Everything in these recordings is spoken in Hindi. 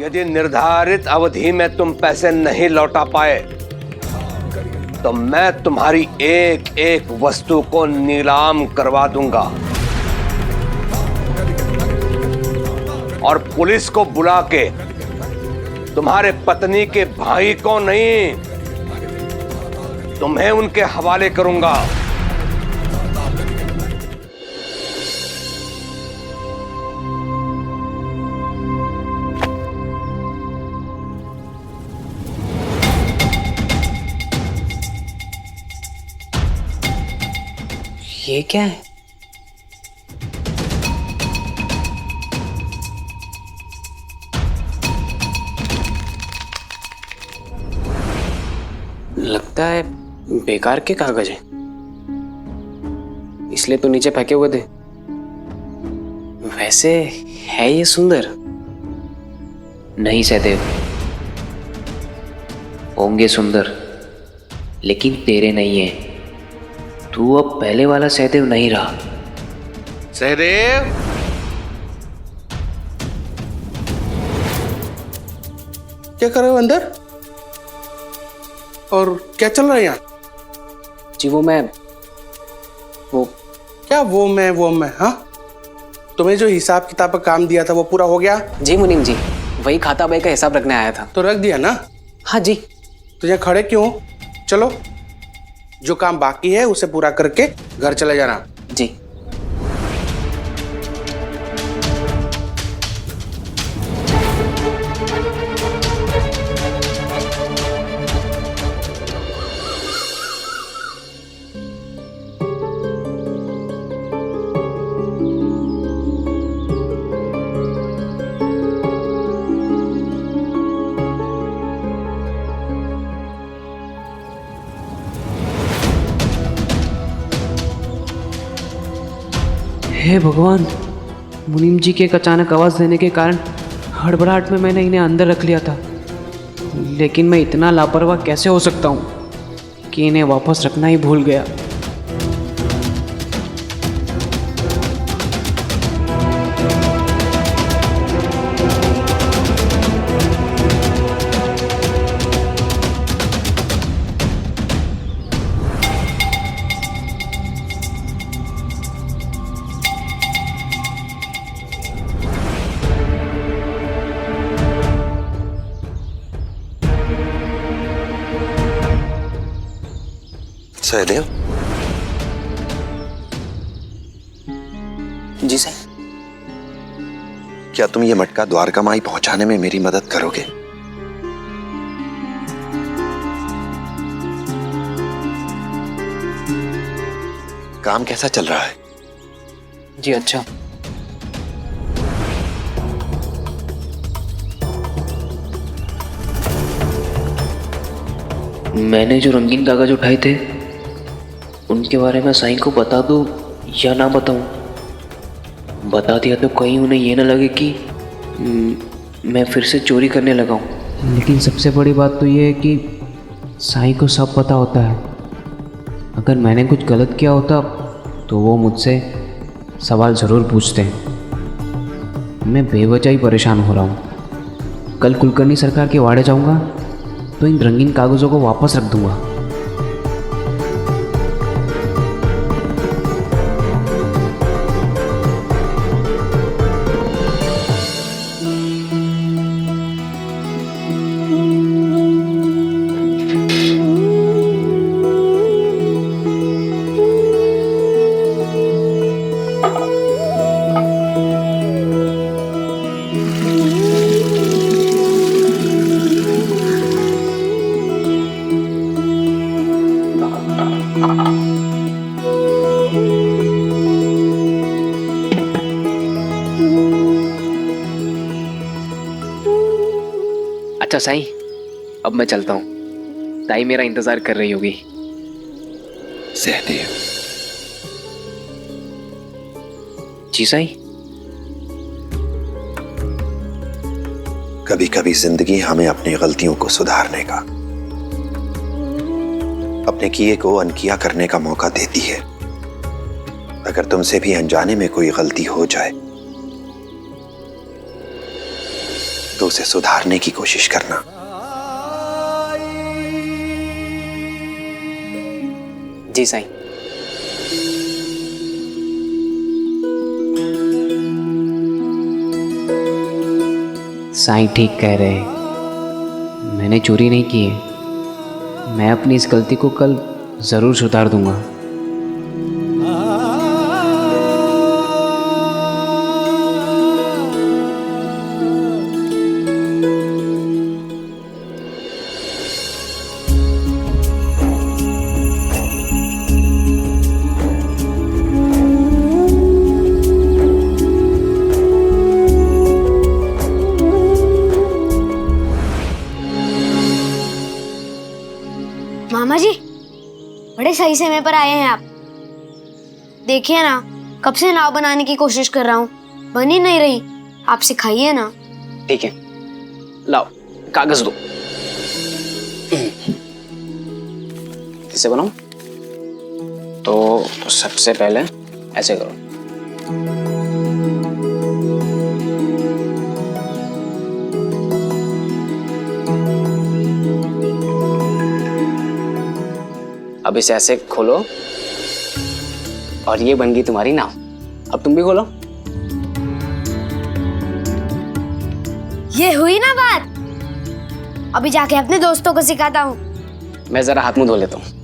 यदि निर्धारित अवधि में तुम पैसे नहीं लौटा पाए तो मैं तुम्हारी एक एक वस्तु को नीलाम करवा दूंगा और पुलिस को बुला के तुम्हारे पत्नी के भाई को नहीं, तुम्हें उनके हवाले करूंगा। ये क्या है? लगता है बेकार के कागज हैं, इसलिए तो नीचे फेंके हुए थे। वैसे है ये सुंदर? नहीं सहदेव, होंगे सुंदर लेकिन तेरे नहीं है। तू अब पहले वाला सहदेव नहीं रहा। सहदेव, क्या कर रहे हो अंदर? और क्या चल रहा है यहाँ? जी वो क्या वो मैं हाँ? तुम्हें जो हिसाब किताब का काम दिया था वो पूरा हो गया? जी मुनीम जी, वही खाता बही का हिसाब रखने आया था। तो रख दिया ना? हाँ जी। तो यहाँ खड़े क्यों हो? चलो, जो काम बाकी है उसे पूरा करके घर चले जाना। जी। हे भगवान, मुनीम जी के एक अचानक आवाज़ देने के कारण हड़बड़ाहट में मैंने इन्हें अंदर रख लिया था। लेकिन मैं इतना लापरवाह कैसे हो सकता हूँ कि इन्हें वापस रखना ही भूल गया। सहदेव, जी सर। क्या तुम ये मटका द्वारका माई पहुंचाने में मेरी मदद करोगे? काम कैसा चल रहा है? जी अच्छा। मैंने जो रंगीन कागज उठाए थे उनके बारे में साईं को बता दूं या ना बताऊं? बता दिया तो कहीं उन्हें ये ना लगे कि मैं फिर से चोरी करने लगा हूं। लेकिन सबसे बड़ी बात तो ये है कि साईं को सब पता होता है। अगर मैंने कुछ गलत किया होता तो वो मुझसे सवाल ज़रूर पूछते हैं। मैं बेवजह ही परेशान हो रहा हूँ। कल कुलकर्णी सरकार के वाड़े जाऊँगा तो इन रंगीन कागज़ों को वापस रख दूँगा। अच्छा साईं, अब मैं चलता हूँ। ताई मेरा इंतजार कर रही होगी। सहदेव, जी साईं। कभी कभी जिंदगी हमें अपनी गलतियों को सुधारने का, अपने किए को अनकिया करने का मौका देती है। अगर तुमसे भी अनजाने में कोई गलती हो जाए तो उसे सुधारने की कोशिश करना। जी साईं। साईं ठीक कह रहे हैं, मैंने चोरी नहीं की है। मैं अपनी इस गलती को कल ज़रूर सुधार दूंगा। मामा जी, बड़े सही समय पर आए हैं आप। देखिए ना, कब से नाव बनाने की कोशिश कर रहा हूँ, बन ही नहीं रही। आप सिखाइए ना। ठीक है, लाओ कागज दो। किससे बनाऊं? तो सबसे पहले ऐसे करो। अब इसे ऐसे खोलो और ये बन गई तुम्हारी नाव। अब तुम भी खोलो। ये हुई ना बात। अभी जाके अपने दोस्तों को सिखाता हूँ। मैं जरा हाथ मुंह धो लेता हूँ।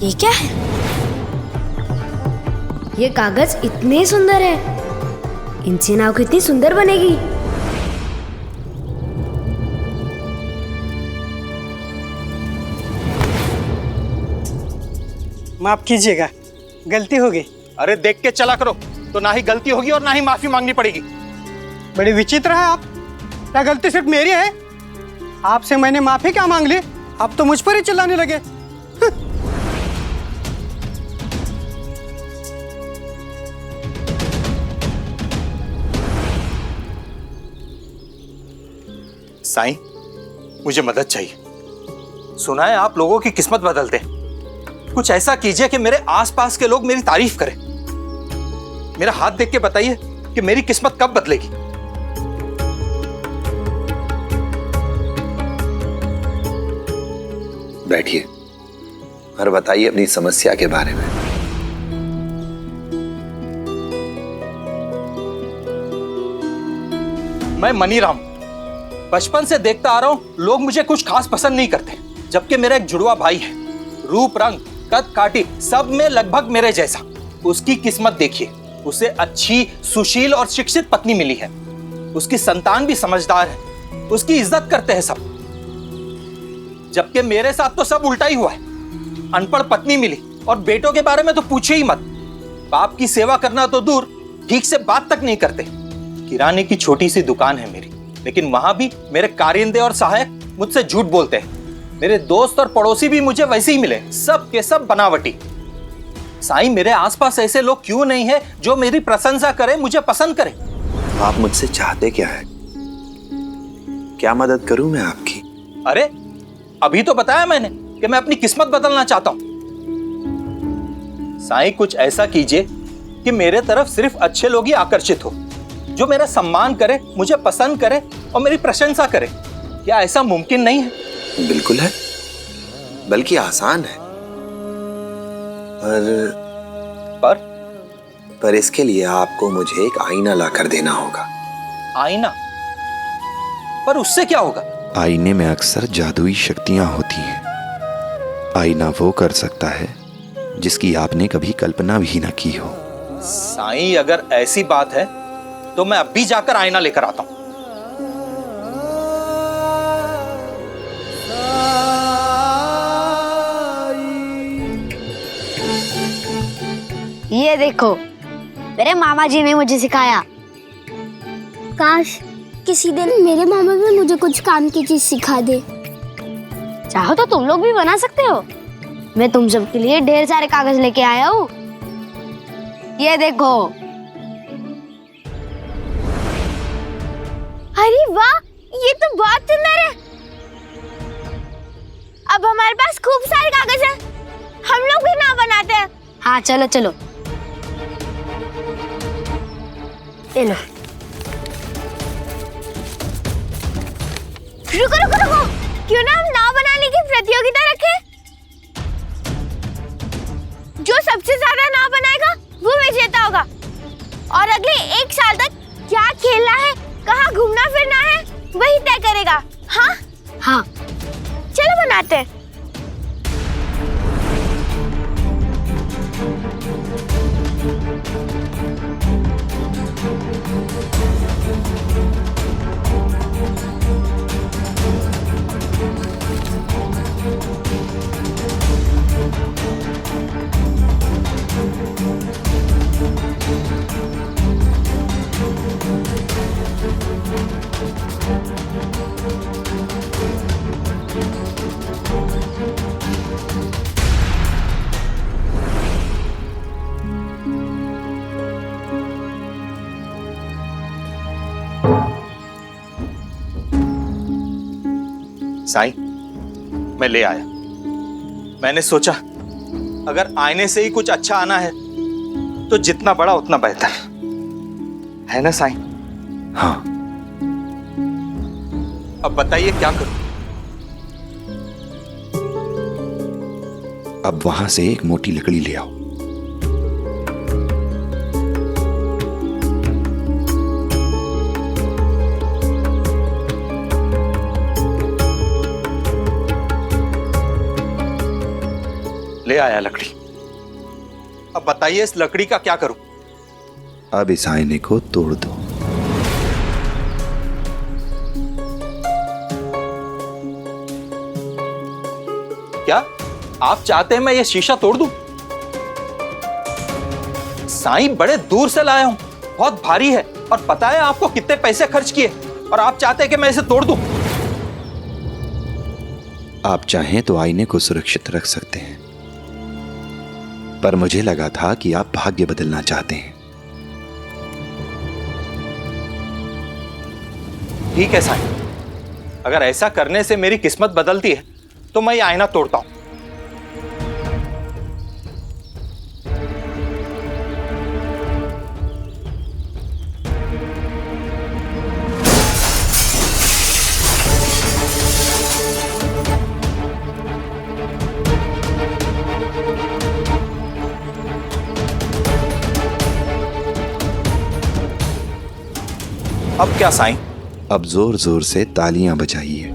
ये क्या है? ये कागज इतने सुंदर है, इनसे नाव कितनी सुंदर बनेगी। माफ कीजिएगा, गलती हो गई। अरे देख के चला करो, तो ना ही गलती होगी और ना ही माफी मांगनी पड़ेगी। बड़ी विचित्र है आप। क्या गलती सिर्फ मेरी है? आपसे मैंने माफी क्या मांग ली, आप तो मुझ पर ही चिल्लाने लगे। साईं, मुझे मदद चाहिए। सुना है आप लोगों की किस्मत बदलते हैं। कुछ ऐसा कीजिए कि मेरे आसपास के लोग मेरी तारीफ करें। मेरा हाथ देख के बताइए कि मेरी किस्मत कब बदलेगी। बैठिए और बताइए अपनी समस्या के बारे में। मैं मनीराम, बचपन से देखता आ रहा हूं लोग मुझे कुछ खास पसंद नहीं करते, जबकि मेरा एक जुड़वा भाई है। रूप रंग कद काठी सब में लगभग मेरे जैसा। उसकी किस्मत देखिए, उसे अच्छी सुशील और शिक्षित पत्नी मिली है। उसकी संतान भी समझदार है, उसकी इज्जत करते हैं सब। जबकि मेरे साथ तो सब उल्टा ही हुआ है। अनपढ़ पत्नी मिली और बेटों के बारे में तो पूछे ही मत। बाप की सेवा करना तो दूर, ठीक से बात तक नहीं करते। किराने की छोटी सी दुकान है मेरी, लेकिन वहां भी मेरे कारिंदे और सहायक मुझसे झूठ बोलते हैं। मेरे दोस्त और पड़ोसी भी मुझे वैसे ही मिले, सब के सब बनावटी। साईं, मेरे आसपास ऐसे लोग क्यों नहीं है जो मेरी प्रशंसा करे, मुझे पसंद करे? आप मुझसे चाहते क्या है? क्या मदद करूं मैं आपकी? अरे अभी तो बताया मैंने कि मैं अपनी किस्मत बदलना चाहता हूं। साईं, कुछ ऐसा कीजिए कि मेरे तरफ सिर्फ अच्छे लोग ही आकर्षित हो, जो मेरा सम्मान करे, मुझे पसंद करे और मेरी प्रशंसा करे। क्या ऐसा मुमकिन नहीं है? बिल्कुल है, बल्कि आसान है। पर इसके लिए आपको मुझे एक आईना लाकर देना होगा। आईना? पर उससे क्या होगा? आईने में अक्सर जादुई शक्तियां होती हैं। आईना वो कर सकता है जिसकी आपने कभी कल्पना भी ना की हो। साईं, अगर ऐसी बात है तो मैं अभी जाकर आईना लेकर आता हूं। ये देखो, मेरे मामा जी ने मुझे सिखाया। काश किसी दिन मेरे मामा भी मुझे कुछ काम की चीज सिखा दे। चाहो तो तुम लोग भी बना सकते हो। मैं तुम सबके लिए ढेर सारे कागज लेके आया हूँ। ये देखो। अरे वाह, ये तो बहुत सुंदर है। अब हमारे पास खूब सारे कागज है, हम लोग भी नाव बनाते हैं। हाँ चलो चलो, ये लो। रुको रुको रुको, क्यों ना हम नाव बनाने की प्रतियोगिता रखें? जो सबसे ज्यादा नाव बनाएगा वो विजेता होगा। और अगले 1 साल तक क्या खेलना है, कहाँ घूमना फिरना है, वही तय करेगा। हाँ हाँ चलो बनाते हैं। साईं, मैं ले आया। मैंने सोचा अगर आईने से ही कुछ अच्छा आना है तो जितना बड़ा उतना बेहतर है ना साईं? हाँ। अब बताइए क्या करूं? अब वहां से एक मोटी लकड़ी ले आओ। ले आया लकड़ी। अब बताइए इस लकड़ी का क्या करूं? अब इस आईने को तोड़ दो। क्या आप चाहते हैं मैं ये शीशा तोड़ दूं? साईं, बड़े दूर से लाया हूं, बहुत भारी है और पता है आपको कितने पैसे खर्च किए, और आप चाहते हैं कि मैं इसे तोड़ दूं? आप चाहें तो आईने को सुरक्षित रख सकते हैं, पर मुझे लगा था कि आप भाग्य बदलना चाहते हैं। ठीक है साईं, अगर ऐसा करने से मेरी किस्मत बदलती है तो मैं ये आईना तोड़ता हूं। अब क्या साईं? अब जोर जोर से तालियां बजाइए।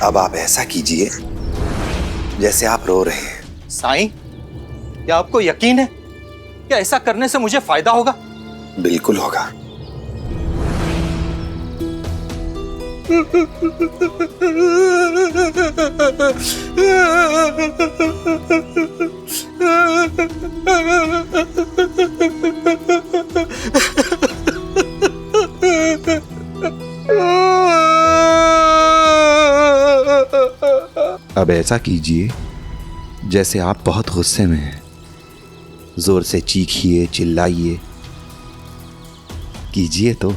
अब आप ऐसा कीजिए जैसे आप रो रहे हैं। साईं, क्या आपको यकीन है कि ऐसा करने से मुझे फायदा होगा? बिल्कुल होगा। अब ऐसा कीजिए जैसे आप बहुत गुस्से में हैं। जोर से चीखिए, चिल्लाइए, कीजिए तो।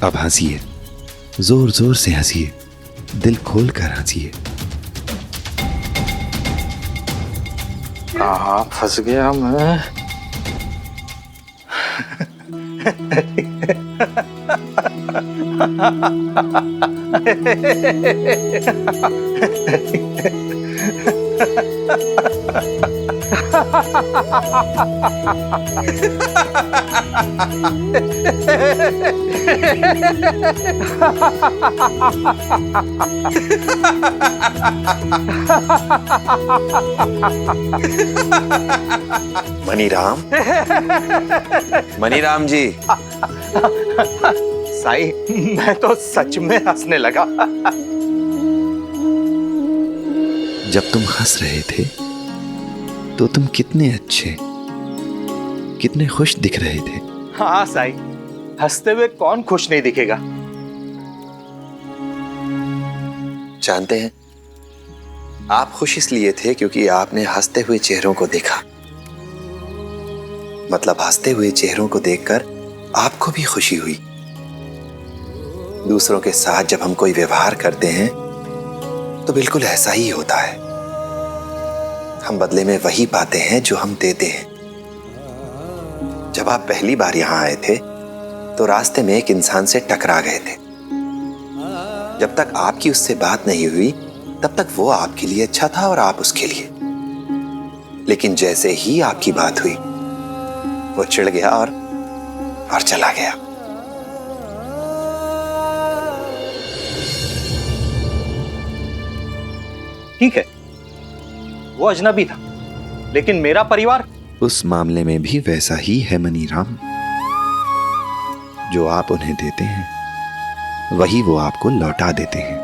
अब हंसिए, जोर जोर से हंसिए, दिल खोल कर हंसिए। कहाँ फंस गया मैं? मनीराम, मनीराम जी। साईं, मैं तो सच में हंसने लगा। जब तुम हंस रहे थे तो तुम कितने अच्छे, कितने खुश दिख रहे थे। हाँ साईं, हंसते हुए कौन खुश नहीं दिखेगा। जानते हैं, आप खुश इसलिए थे क्योंकि आपने हंसते हुए चेहरों को देखा। मतलब हंसते हुए चेहरों को देखकर आपको भी खुशी हुई। दूसरों के साथ जब हम कोई व्यवहार करते हैं तो बिल्कुल ऐसा ही होता है। हम बदले में वही पाते हैं जो हम देते हैं। जब आप पहली बार यहां आए थे तो रास्ते में एक इंसान से टकरा गए थे। जब तक आपकी उससे बात नहीं हुई तब तक वो आपके लिए अच्छा था और आप उसके लिए। लेकिन जैसे ही आपकी बात हुई वो चिढ़ गया और चला गया। ठीक है, वो अजनबी था, लेकिन मेरा परिवार। उस मामले में भी वैसा ही है मनीराम। जो आप उन्हें देते हैं वही वो आपको लौटा देते हैं।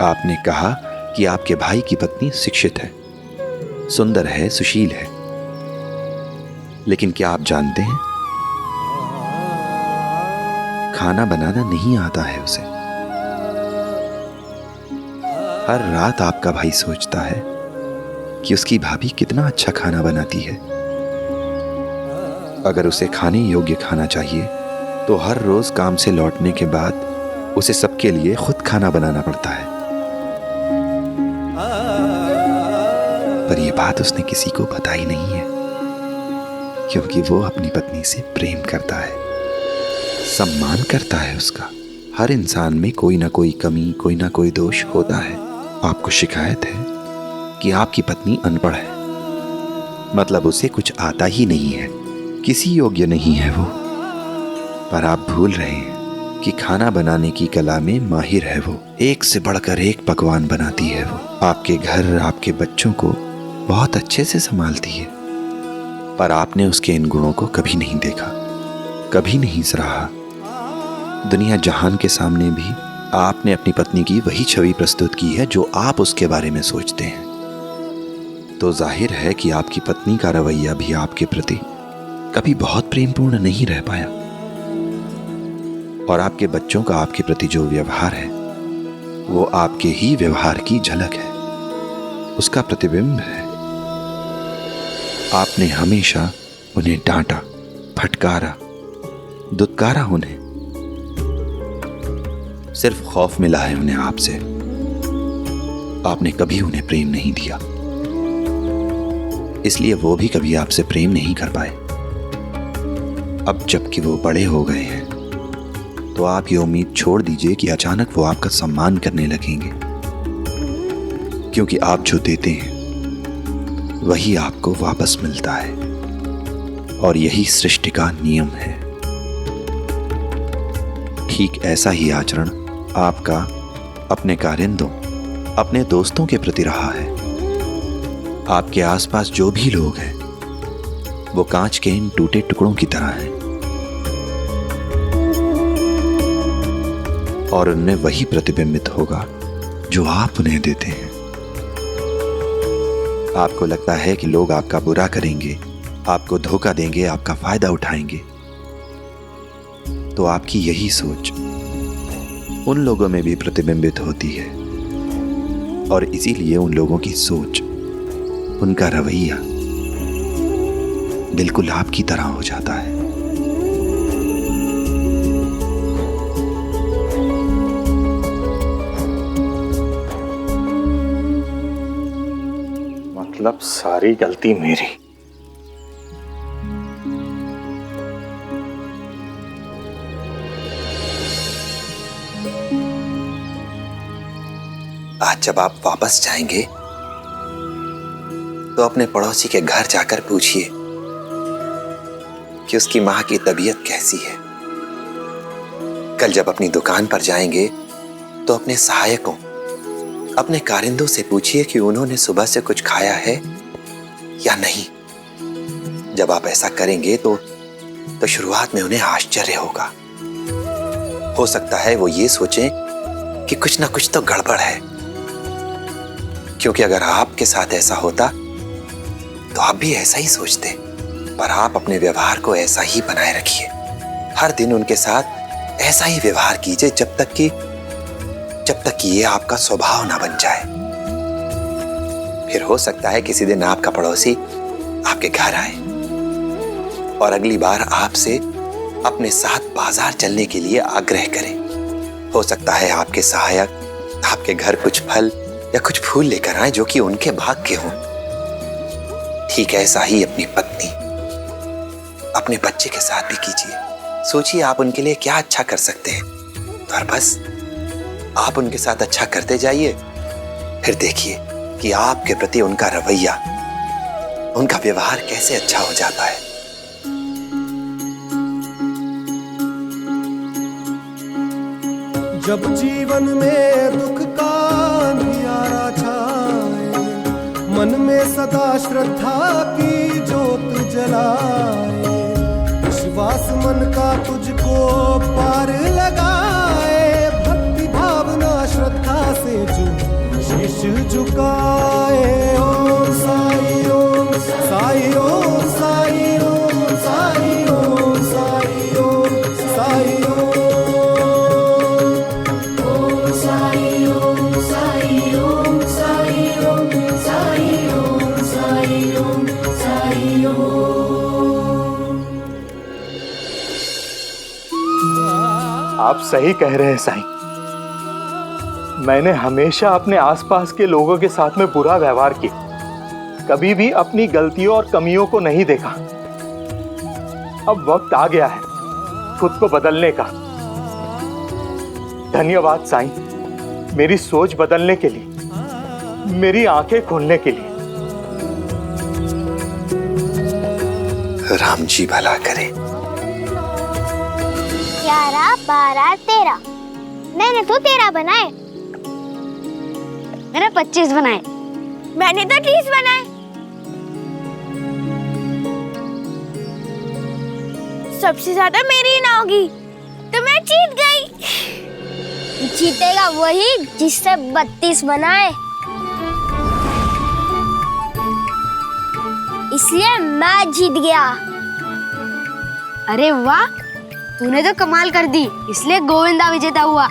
आपने कहा कि आपके भाई की पत्नी शिक्षित है, सुंदर है, सुशील है। लेकिन क्या आप जानते हैं, खाना बनाना नहीं आता है उसे। हर रात आपका भाई सोचता है कि उसकी भाभी कितना अच्छा खाना बनाती है। अगर उसे खाने योग्य खाना चाहिए तो हर रोज काम से लौटने के बाद उसे सबके लिए खुद खाना बनाना पड़ता है। पर यह बात उसने किसी को बताई नहीं है, क्योंकि वो अपनी पत्नी से प्रेम करता है, सम्मान करता है उसका। हर इंसान में कोई ना कोई कमी, कोई ना कोई दोष होता है। आपको शिकायत है कि आपकी पत्नी अनपढ़ है, मतलब उसे कुछ आता ही नहीं है, किसी योग्य नहीं है वो। पर आप भूल रहे हैं कि खाना बनाने की कला में माहिर है वो। एक से बढ़कर एक पकवान बनाती है वो। आपके घर, आपके बच्चों को बहुत अच्छे से संभालती है। पर आपने उसके इन गुणों को कभी नहीं देखा, कभी नहीं सराहा। दुनिया जहान के सामने भी आपने अपनी पत्नी की वही छवि प्रस्तुत की है जो आप उसके बारे में सोचते हैं। तो जाहिर है कि आपकी पत्नी का रवैया भी आपके प्रति कभी बहुत प्रेमपूर्ण नहीं रह पाया। और आपके बच्चों का आपके प्रति जो व्यवहार है वो आपके ही व्यवहार की झलक है, उसका प्रतिबिंब है। आपने हमेशा उन्हें डांटा, फटकारा, दुत्कारा उन्हें। सिर्फ खौफ मिला है उन्हें आपसे। आपने कभी उन्हें प्रेम नहीं दिया, इसलिए वो भी कभी आपसे प्रेम नहीं कर पाए। अब जबकि वो बड़े हो गए हैं तो आप ये उम्मीद छोड़ दीजिए कि अचानक वो आपका सम्मान करने लगेंगे, क्योंकि आप जो देते हैं वही आपको वापस मिलता है। और यही सृष्टि का नियम है। ठीक ऐसा ही आचरण आपका अपने कारिंदों, अपने दोस्तों के प्रति रहा है। आपके आसपास जो भी लोग हैं वो कांच के इन टूटे टुकड़ों की तरह हैं, और उनमें वही प्रतिबिंबित होगा जो आप उन्हें देते हैं। आपको लगता है कि लोग आपका बुरा करेंगे, आपको धोखा देंगे, आपका फायदा उठाएंगे, तो आपकी यही सोच उन लोगों में भी प्रतिबिंबित होती है। और इसीलिए उन लोगों की सोच, उनका रवैया बिल्कुल आपकी तरह हो जाता है। मतलब सारी गलती मेरी। आज जब आप वापस जाएंगे तो अपने पड़ोसी के घर जाकर पूछिए कि उसकी मां की तबीयत कैसी है। कल जब अपनी दुकान पर जाएंगे तो अपने सहायकों, अपने कारिंदों से पूछिए कि उन्होंने सुबह से कुछ खाया है या नहीं। जब आप ऐसा करेंगे तो शुरुआत में उन्हें आश्चर्य होगा। हो सकता है वो ये सोचें कि कुछ ना कुछ तो गड़बड़ है, क्योंकि अगर आपके साथ ऐसा होता तो आप भी ऐसा ही सोचते। पर आप अपने व्यवहार को ऐसा ही बनाए रखिए। हर दिन उनके साथ ऐसा ही व्यवहार कीजिए जब तक कि ये आपका स्वभाव ना बन जाए। फिर हो सकता है किसी दिन आपका पड़ोसी आपके घर आए और अगली बार आपसे अपने साथ बाजार चलने के लिए आग्रह करे। हो सकता है आपके सहायक आपके घर कुछ फल या कुछ फूल लेकर आए जो कि उनके भाग के हों। ठीक ऐसा ही अपनी पत्नी, अपने बच्चे के साथ भी कीजिए। सोचिए आप उनके लिए क्या अच्छा कर सकते हैं और बस आप उनके साथ अच्छा करते जाइए। फिर देखिए कि आपके प्रति उनका रवैया, उनका व्यवहार कैसे अच्छा हो जाता है। जब जीवन में दुख का अंधियारा छाए, मन में सदा श्रद्धा की ज्योत जलाए, विश्वास मन का तुझको पार लगाए, भक्ति भावना श्रद्धा से जो शीश झुकाए। ओम साई ओम साई ओम साई ओम साई ओम साई ओम साई ओम साई ओम साई ओम साई ओम साई ओम साई ओम साई ओम। आप सही कह रहे हैं साईं। मैंने हमेशा अपने आसपास के लोगों के साथ में बुरा व्यवहार किया, कभी भी अपनी गलतियों और कमियों को नहीं देखा। अब वक्त आ गया है खुद को बदलने का। धन्यवाद साईं, मेरी सोच बदलने के लिए, मेरी आंखें खोलने के लिए। राम जी भला करे। 11, 12, 13 मैंने तो 13 बनाए। मैंने 25 बनाए। मैंने तो 30 बनाए। सबसे ज्यादा मेरी ही ना होगी तो मैं जीत गई। जीतेगा वही जिससे 32 बनाए, इसलिए मैं जीत गया। अरे वाह, तूने तो कमाल कर दी, इसलिए गोविंदा विजेता हुआ।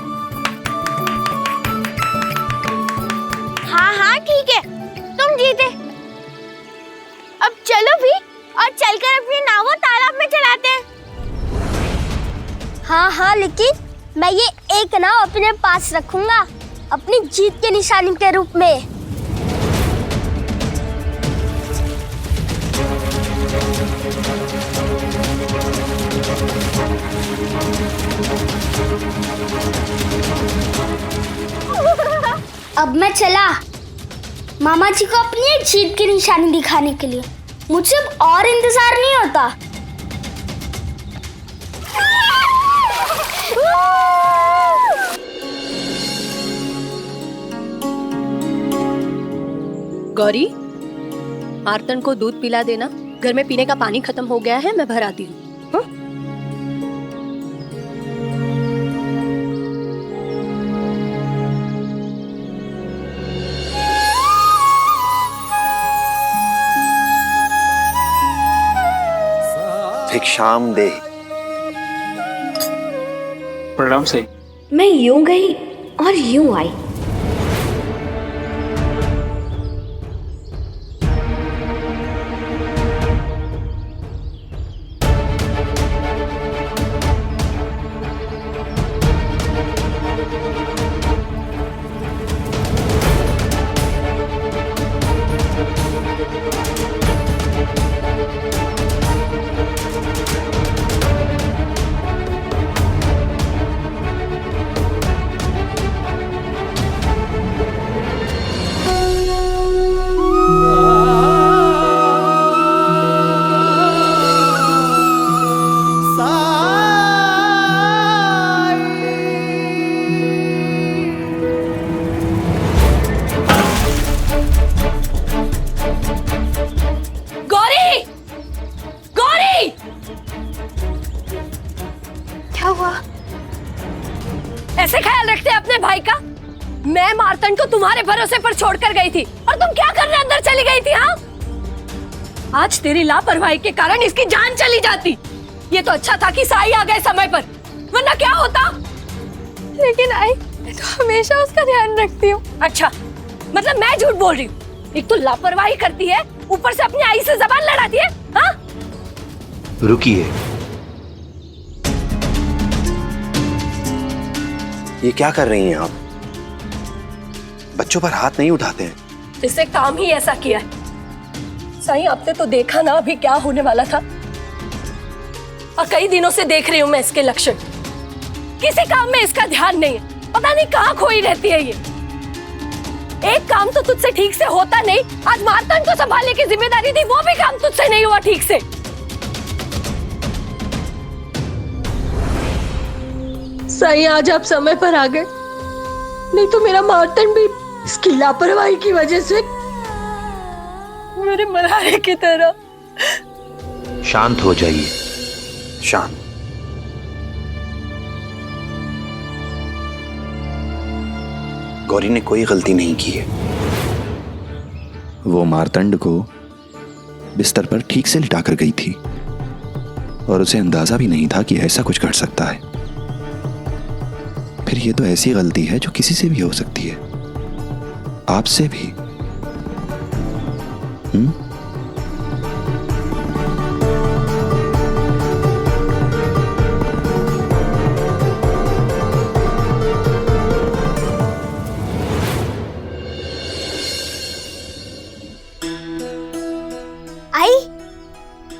हाँ हाँ ठीक है, तुम जीते। अब चलो भी और चलकर अपनी नाव को तालाब में चलाते हैं। हाँ हाँ, लेकिन मैं ये एक नाव अपने पास रखूंगा अपनी जीत के निशानी के रूप में। अब मैं चला मामा जी को अपनी जीत की निशानी दिखाने के लिए। मुझसे अब और इंतजार नहीं होता। गौरी, आरतन को दूध पिला देना। घर में पीने का पानी खत्म हो गया है, मैं भर आती हूँ। भिक्षाम दे। प्रणाम से। मैं यूं गई और यूं आई। मार्तंड को तुम्हारे भरोसे पर छोड़कर गई थी और तुम क्या करने अंदर चली गई थी? हाँ, आज तेरी लापरवाही के कारण इसकी जान चली जाती। ये तो अच्छा था कि साई आ गए समय पर, वरना क्या होता? लेकिन आई, मैं तो हमेशा उसका ध्यान रखती हूँ। अच्छा, मतलब मैं झूठ बोल रही हूँ? एक तो लापरवाही करती है, ऊपर से अपनी आई से जबान लड़ाती है। हाँ? रुकिए, ये क्या कर रही हैं आप? बच्चों पर हाथ नहीं उठाते हैं। इसे काम ही ऐसा किया है। साईं, आपने तो देखा ना अभी क्या होने वाला था। और कई दिनों से देख रही हूँ मैं इसके लक्षण। किसी काम में इसका ध्यान नहीं है, पता नहीं कहाँ खोई रहती है ये। एक काम तो तुझसे ठीक से होता नहीं। आज मार्तंड को संभालने की जिम्मेदारी थी, वो भी काम तुझसे नहीं हुआ ठीक से। साईं, आज आप समय पर आ गए, नहीं तो मेरा मार्तंड भी इसकी लापरवाही की वजह से मेरे मलारे की तरह। शांत हो जाइए, शांत। गौरी ने कोई गलती नहीं की है। वो मार्तंड को बिस्तर पर ठीक से लिटाकर गई थी और उसे अंदाजा भी नहीं था कि ऐसा कुछ कर सकता है। फिर ये तो ऐसी गलती है जो किसी से भी हो सकती है, आपसे भी।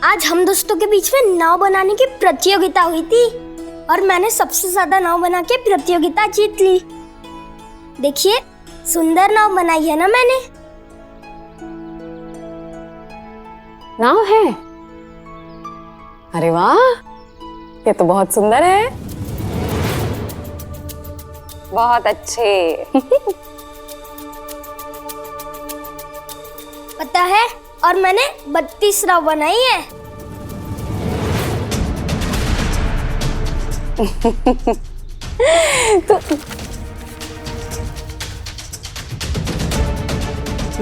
आज हम दोस्तों के बीच में नाव बनाने की प्रतियोगिता हुई थी और मैंने सबसे ज्यादा नाव बना के प्रतियोगिता जीत ली। देखिए, सुंदर नाव बनाई है ना मैंने। नाव है? अरे वाह, ये तो बहुत सुंदर है। बहुत अच्छे। पता है, और मैंने 32 नाव बनाई है। तो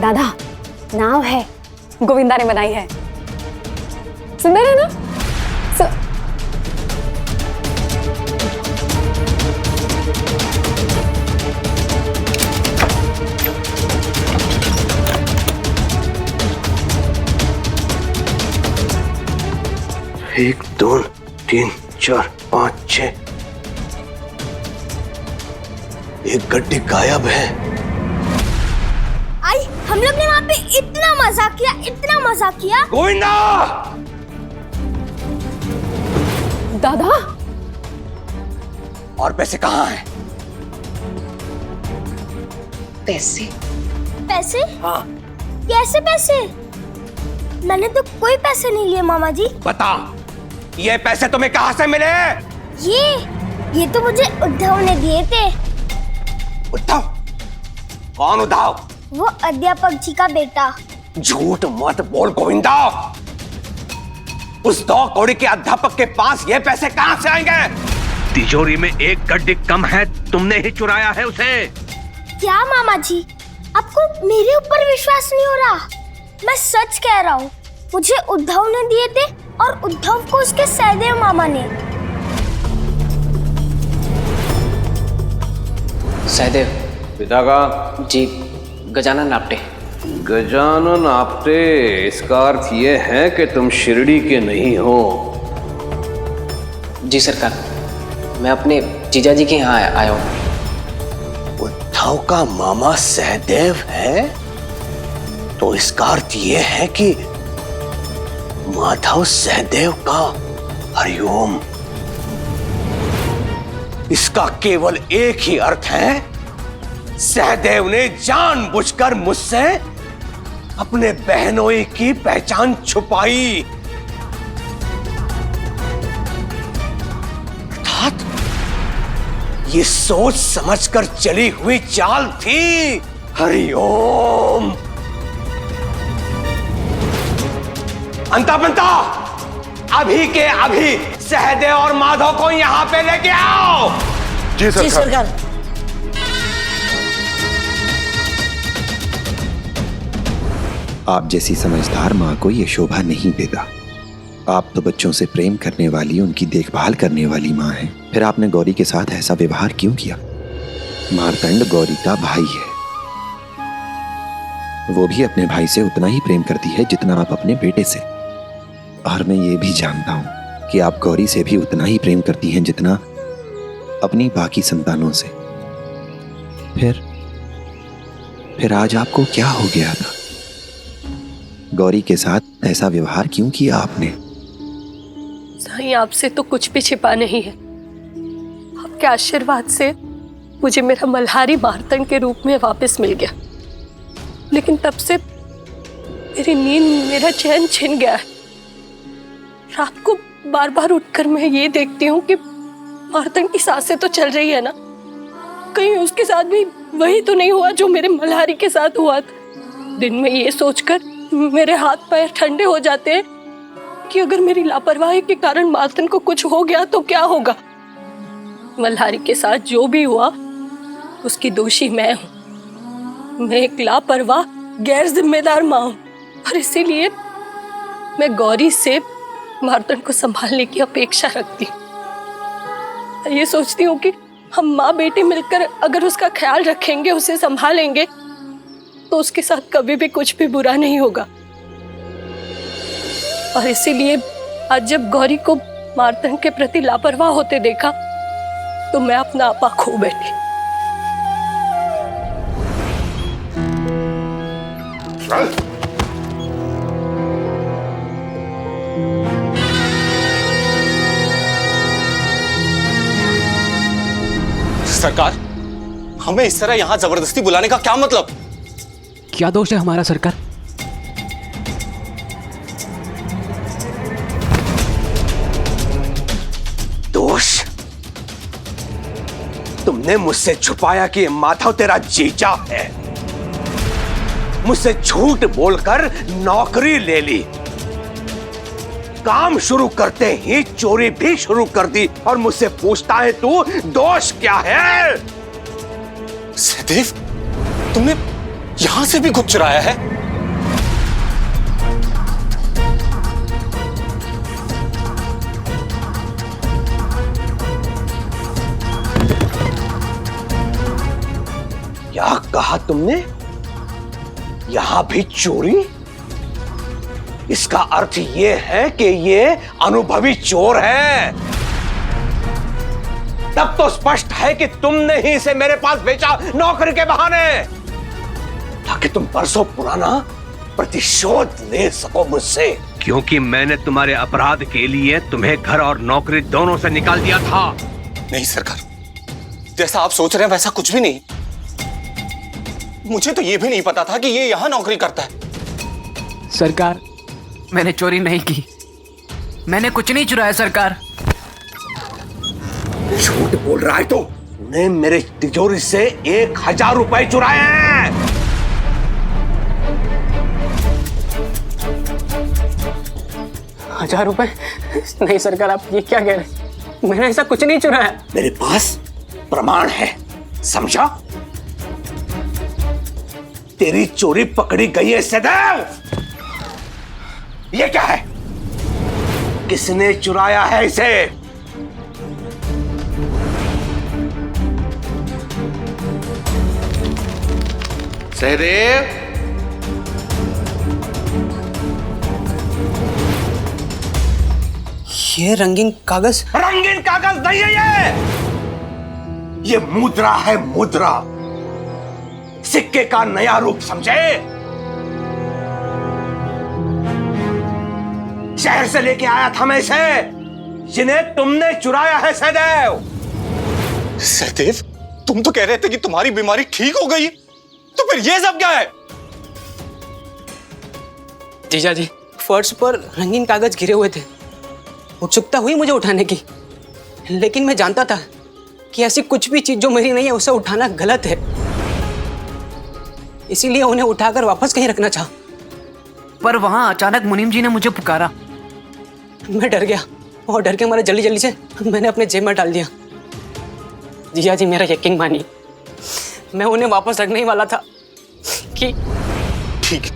दादा, नाव है, गोविंदा ने बनाई है। सुंदर है ना? एक, दो, तीन, चार, पाँच, छह। एक गड्डी गायब है। आई, हम लोग ने वहाँ पे इतना मजाक किया, इतना मजाक किया। गोविंदा! दादा, और पैसे कहाँ हैं? पैसे? पैसे? हाँ। कैसे पैसे? मैंने तो कोई पैसे नहीं लिए मामा जी। बता, ये पैसे तुम्हें कहाँ से मिले? ये तो मुझे उद्धव ने दिए थे। उद्धव? कौन उद्धव? वो अध्यापक जी का बेटा। झूठ मत बोल गोविंदा। उस 2 कौड़ी के अध्यापक के पास ये पैसे कहाँ से आएंगे? तिजोरी में एक गड्डी कम है, तुमने ही चुराया है उसे। क्या मामा जी, आपको मेरे ऊपर विश्वास नहीं हो रहा? मैं सच कह रहा हूँ, मुझे उद्धव ने दिए थे और उद्धव को उसके सहदेव मामा ने। सहदेव पिता का जी, गजानन आपटे। गजानन आपटे, इसका अर्थ ये है कि तुम शिरडी के नहीं हो। जी सरकार, मैं अपने जीजा जी के यहाँ आया हूँ। उद्धव का मामा सहदेव है, तो इसका अर्थ ये है कि माधव सहदेव का हरिओम। इसका केवल एक ही अर्थ है, सहदेव ने जानबूझकर मुझसे अपने बहनोई की पहचान छुपाई। अर्थात ये सोच समझकर चली हुई चाल थी। हरिओम। अंता बंता, अभी के अभी सहदेव और माधव को यहां पे लेके आओ। जी सरकार। आप जैसी समझदार माँ को ये शोभा नहीं देता। आप तो बच्चों से प्रेम करने वाली, उनकी देखभाल करने वाली माँ हैं। फिर आपने गौरी के साथ ऐसा व्यवहार क्यों किया? मार्तंड गौरी का भाई है, वो भी अपने भाई से उतना ही प्रेम करती है जितना आप अपने बेटे से। और मैं ये भी जानता हूं कि आप गौरी से भी उतना ही प्रेम करती हैं जितना अपनी बाकी संतानों से। फिर आज आपको क्या हो गया था? गौरी के साथ ऐसा व्यवहार क्यों किया आपने? साईं, आपसे तो कुछ भी छिपा नहीं है। आपके आशीर्वाद से मुझे मेरा मल्हारी मार्तंड के रूप में वापस मिल गया, लेकिन तब से मेरी नींद, मेरा चैन छिन गया है। रात को बार बार उठकर मैं ये देखती हूँ कि मार्तंड की सांसें तो चल रही है ना, कहीं उसके साथ भी वही तो नहीं हुआ जो मेरे मल्हारी के साथ हुआ था। दिन में ये सोचकर मेरे हाथ पैर ठंडे हो जाते हैं कि अगर मेरी लापरवाही के कारण मार्तंड को कुछ हो गया तो क्या होगा। मल्हारी के साथ जो भी हुआ उसकी दोषी मैं हूँ। मैं एक लापरवाह, गैर जिम्मेदार माँ हूँ, और इसीलिए मैं गौरी से मार्तंड को संभालने की अपेक्षा रखती हूँ। ये सोचती हूँ कि हम माँ बेटे मिलकर अगर उसका ख्याल रखेंगे, उसे संभालेंगे, तो उसके साथ कभी भी कुछ भी बुरा नहीं होगा। और इसीलिए आज जब गौरी को मार्तंड के प्रति लापरवाह होते देखा तो मैं अपना आपा खो बैठी। सरकार, हमें इस तरह यहां जबरदस्ती बुलाने का क्या मतलब? क्या दोष है हमारा सरकार? दोष? तुमने मुझसे छुपाया कि माधव तेरा जीजा है, मुझसे झूठ बोलकर नौकरी ले ली, काम शुरू करते ही चोरी भी शुरू कर दी, और मुझसे पूछता है तू दोष क्या है? सहदेव, तुमने यहां से भी कुछ चुराया है? क्या कहा तुमने? यहां भी चोरी? इसका अर्थ यह है कि यह अनुभवी चोर है। तब तो स्पष्ट है कि तुमने ही इसे मेरे पास बेचा नौकरी के बहाने, ताकि तुम बरसों पुराना प्रतिशोध ले सको मुझसे। क्योंकि मैंने तुम्हारे अपराध के लिए तुम्हें घर और नौकरी दोनों से निकाल दिया था। नहीं सरकार, जैसा आप सोच रहे हैं वैसा कुछ भी नहीं। मुझे तो यह भी नहीं पता था कि ये यहां नौकरी करता है। सरकार, मैंने चोरी नहीं की, मैंने कुछ नहीं चुराया सरकार। झूठ बोल रहा है तो? तूने मेरे तिजोरी से 1000 रुपए चुराए हैं। 1000 रुपए? नहीं सरकार, आप ये क्या कह रहे हैं? मैंने ऐसा कुछ नहीं चुराया। मेरे पास प्रमाण है, समझा? तेरी चोरी पकड़ी गई है सदैव। ये क्या है? किसने चुराया है इसे? सहदेव, ये रंगीन कागज? रंगीन कागज नहीं है ये मुद्रा है, मुद्रा। सिक्के का नया रूप, समझे? शहर से लेके आया था मैं इसे, जिन्हें तुमने चुराया है सहदेव। सहदेव, तुम तो कह रहे थे कि तुम्हारी बीमारी ठीक हो गई, तो फिर ये सब क्या है? जीजा जी, फर्श पर रंगीन कागज गिरे हुए थे। उत्सुकता हुई मुझे उठाने की, लेकिन मैं जानता था कि ऐसी कुछ भी चीज जो मेरी नहीं है उसे उठाना गलत है, इसीलिए उन्हें उठाकर वापस कहीं रखना चाहा। पर वहां अचानक मुनीम जी ने मुझे पुकारा। मैं डर गया और डर के मारे जल्दी जल्दी से मैंने अपने जेब में डाल दिया। जीजा जी, मेरा यकीन मानिए, मैं उन्हें वापस रखने ही वाला था कि ठीक,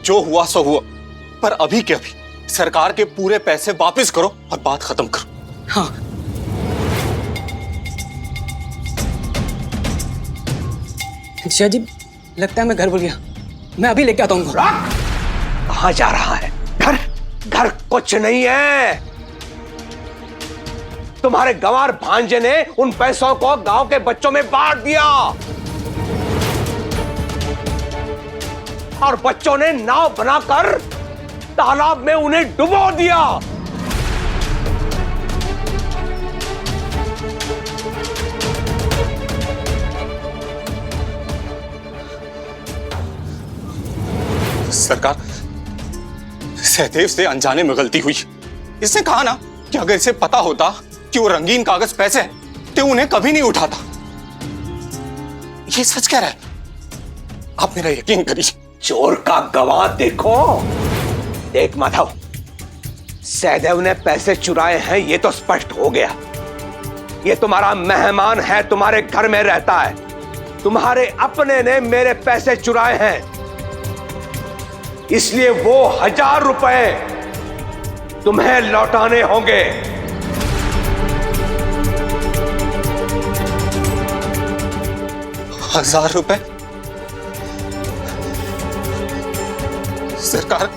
जो हुआ सो हुआ, पर अभी के अभी सरकार के पूरे पैसे वापस करो और बात खत्म करो। हाँ। जिया जी, लगता है मैं घर भूल गया। मैं अभी लेके आता हूँ। कहाँ जा रहा है? घर घर कुछ नहीं है। तुम्हारे गंवार भांजे ने उन पैसों को गांव के बच्चों में बांट दिया और बच्चों ने नाव बनाकर तालाब में उन्हें डुबो दिया। सरकार, सहदेव से अनजाने में गलती हुई। इसने कहा ना कि अगर इसे पता होता कि वो रंगीन कागज पैसे हैं तो उन्हें कभी नहीं उठाता। ये सच कह रहा है, आप मेरा यकीन करिए। चोर का गवाह देखो। देख माधव, सहदेव ने पैसे चुराए हैं ये तो स्पष्ट हो गया। ये तुम्हारा मेहमान है, तुम्हारे घर में रहता है। तुम्हारे अपने ने मेरे पैसे चुराए हैं, इसलिए वो 1000 रुपए तुम्हें लौटाने होंगे। 1000 रुपए? सरकार,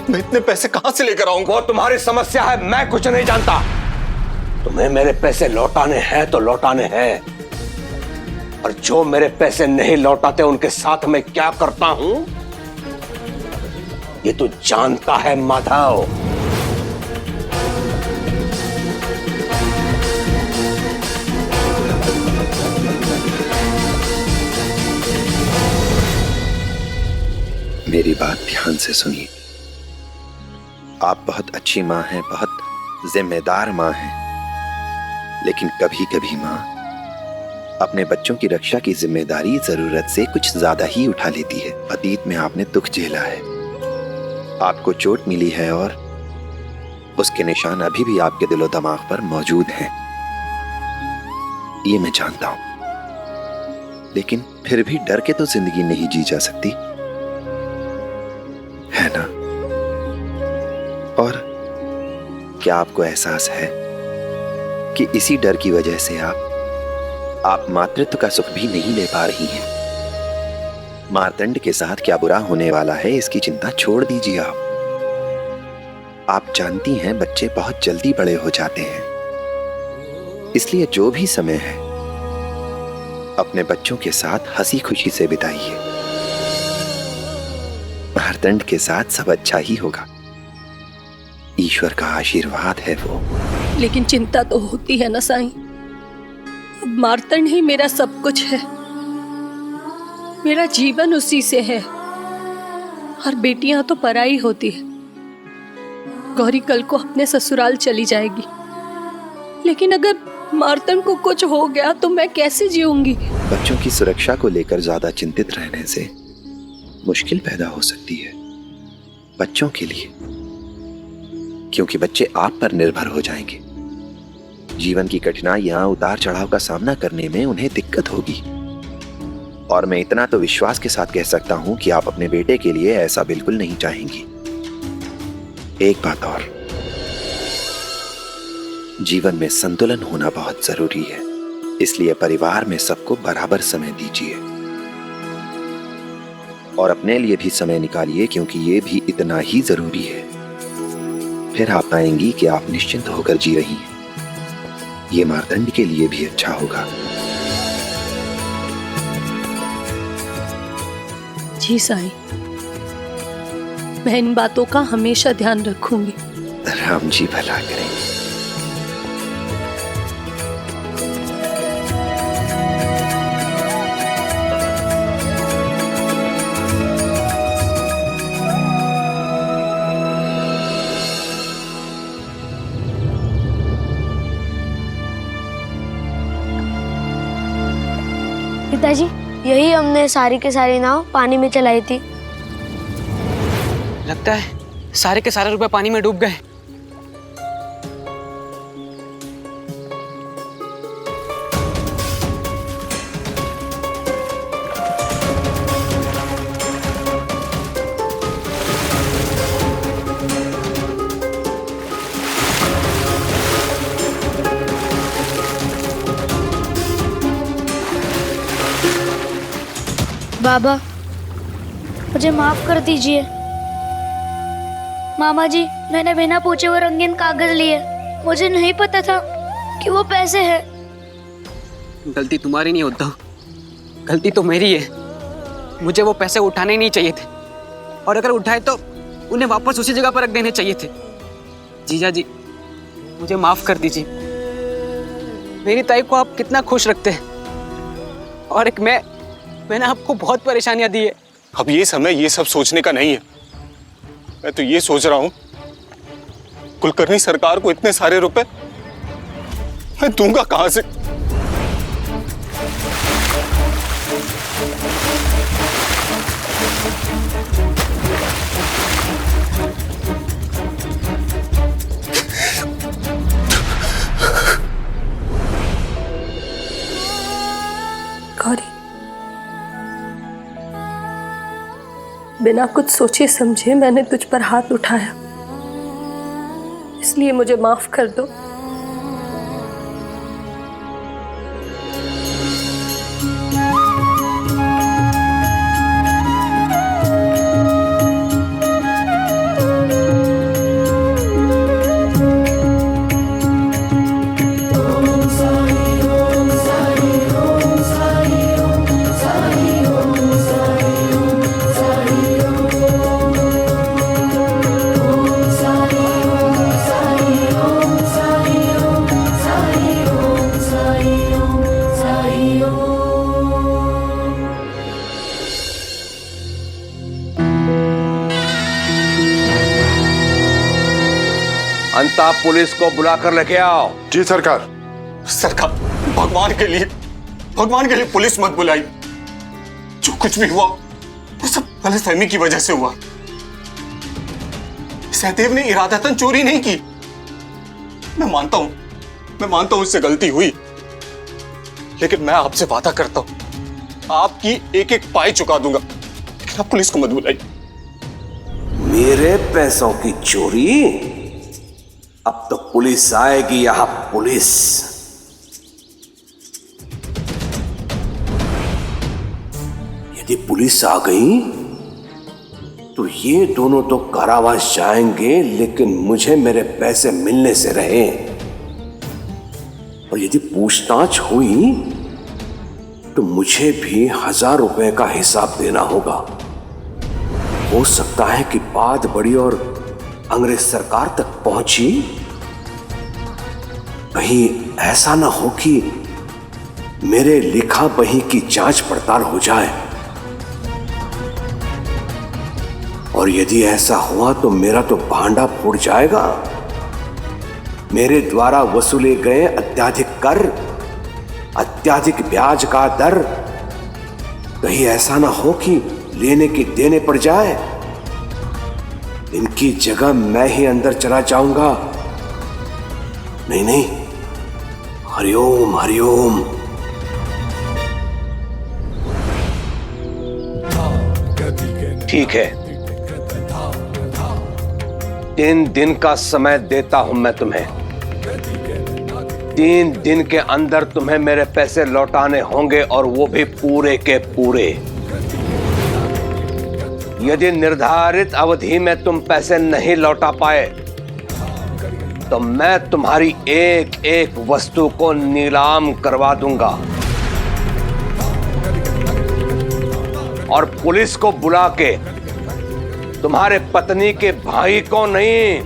मैं इतने पैसे कहां से लेकर आऊंगा? वो तुम्हारी समस्या है, मैं कुछ नहीं जानता। तुम्हें मेरे पैसे लौटाने हैं तो लौटाने हैं, और जो मेरे पैसे नहीं लौटाते उनके साथ मैं क्या करता हूं ये तो जानता है माधव। मेरी बात ध्यान से सुनिए। आप बहुत अच्छी माँ हैं, बहुत जिम्मेदार माँ हैं, लेकिन कभी कभी माँ अपने बच्चों की रक्षा की जिम्मेदारी जरूरत से कुछ ज्यादा ही उठा लेती है। अतीत में आपने दुख झेला है, आपको चोट मिली है और उसके निशान अभी भी आपके दिलो दिमाग पर मौजूद हैं। ये मैं जानता हूं, लेकिन फिर भी डर के तो जिंदगी नहीं जी जा सकती, है ना? और क्या आपको एहसास है कि इसी डर की वजह से आप मातृत्व का सुख भी नहीं ले पा रही हैं? मार्तंड के साथ क्या बुरा होने वाला है इसकी चिंता छोड़ दीजिए। आप जानती हैं बच्चे बहुत जल्दी बड़े हो जाते हैं, इसलिए जो भी समय है अपने बच्चों के साथ हंसी खुशी से बिताइए। मार्तंड के साथ सब अच्छा ही होगा, ईश्वर का आशीर्वाद है वो। लेकिन चिंता तो होती है ना साईं, मार्तंड ही मेरा सब कुछ है, मेरा जीवन उसी से है, और बेटियां तो पराई होती है। गौरी कल को अपने ससुराल चली जाएगी, लेकिन अगर मार्तंड को कुछ हो गया तो मैं कैसे जीऊंगी? बच्चों की सुरक्षा को लेकर ज्यादा चिंतित रहने से मुश्किल पैदा हो सकती है बच्चों के लिए, क्योंकि बच्चे आप पर निर्भर हो जाएंगे। जीवन की कठिनाइयां, उतार चढ़ाव का सामना करने में उन्हें दिक्कत होगी, और मैं इतना तो विश्वास के साथ कह सकता हूं कि आप अपने बेटे के लिए ऐसा बिल्कुल नहीं चाहेंगी। एक बात और, जीवन में संतुलन होना बहुत जरूरी है, इसलिए परिवार में सबको बराबर समय दीजिए और अपने लिए भी समय निकालिए, क्योंकि ये भी इतना ही जरूरी है। फिर आप पाएंगी कि आप निश्चिंत होकर जी रही हैं। ये मार्तंड के लिए भी अच्छा होगा। जी साईं, मैं इन बातों का हमेशा ध्यान रखूंगी। राम जी भला करें। पिताजी, यही हमने सारी के सारी नाव पानी में चलाई थी। लगता है सारे के सारे रुपए पानी में डूब गए। बाबा, मुझे माफ कर दीजिए। मामा जी, मैंने बिना पूछे वो रंगीन कागज लिए। मुझे नहीं पता था कि वो पैसे हैं। गलती तुम्हारी नहीं होता, गलती तो मेरी है। मुझे वो पैसे उठाने ही नहीं चाहिए थे, और अगर उठाए तो उन्हें वापस उसी जगह पर रख देने चाहिए थे। जीजा जी, मुझे माफ कर दीजिए। मेरी ताई को आप कितना खुश रखते हैं, और एक मैंने आपको बहुत परेशानियां दी है। अब ये समय ये सब सोचने का नहीं है। मैं तो ये सोच रहा हूं, कुलकर्णी सरकार को इतने सारे रुपए मैं दूंगा कहां से? गौरी, बिना कुछ सोचे समझे मैंने तुझ पर हाथ उठाया, इसलिए मुझे माफ कर दो। अंता पुलिस को बुलाकर लेके आओ। जी सरकार। सरकार, भगवान के लिए पुलिस मत बुलाई। जो कुछ भी हुआ वो सब गलतफहमी की वजह से हुआ। सहदेव ने इरादतन चोरी नहीं की। मैं मानता हूं उससे गलती हुई, लेकिन मैं आपसे वादा करता हूं आपकी एक एक पाई चुका दूंगा। लेकिन आप पुलिस को मत बुलाइए। मेरे पैसों की चोरी? अब तो पुलिस आएगी यहां, पुलिस। यदि पुलिस आ गई तो ये दोनों तो कारावास जाएंगे, लेकिन मुझे मेरे पैसे मिलने से रहे। और यदि पूछताछ हुई तो मुझे भी 1000 रुपए का हिसाब देना होगा। हो सकता है कि बात बड़ी और अंग्रेज सरकार तक पहुंची। कहीं ऐसा ना हो कि मेरे लिखा बही की जांच पड़ताल हो जाए, और यदि ऐसा हुआ तो मेरा तो भांडा फूट जाएगा। मेरे द्वारा वसूले गए अत्याधिक कर, अत्याधिक ब्याज का दर, कहीं ऐसा ना हो कि लेने की देने पड़ जाए। इनकी जगह मैं ही अंदर चला जाऊंगा। नहीं, हरिओम हरिओम। ठीक है, 3 दिन का समय देता हूं मैं तुम्हें। 3 दिन के अंदर तुम्हें मेरे पैसे लौटाने होंगे, और वो भी पूरे के पूरे। यदि निर्धारित अवधि में तुम पैसे नहीं लौटा पाए तो मैं तुम्हारी एक एक वस्तु को नीलाम करवा दूंगा, और पुलिस को बुला के तुम्हारे पत्नी के भाई को नहीं,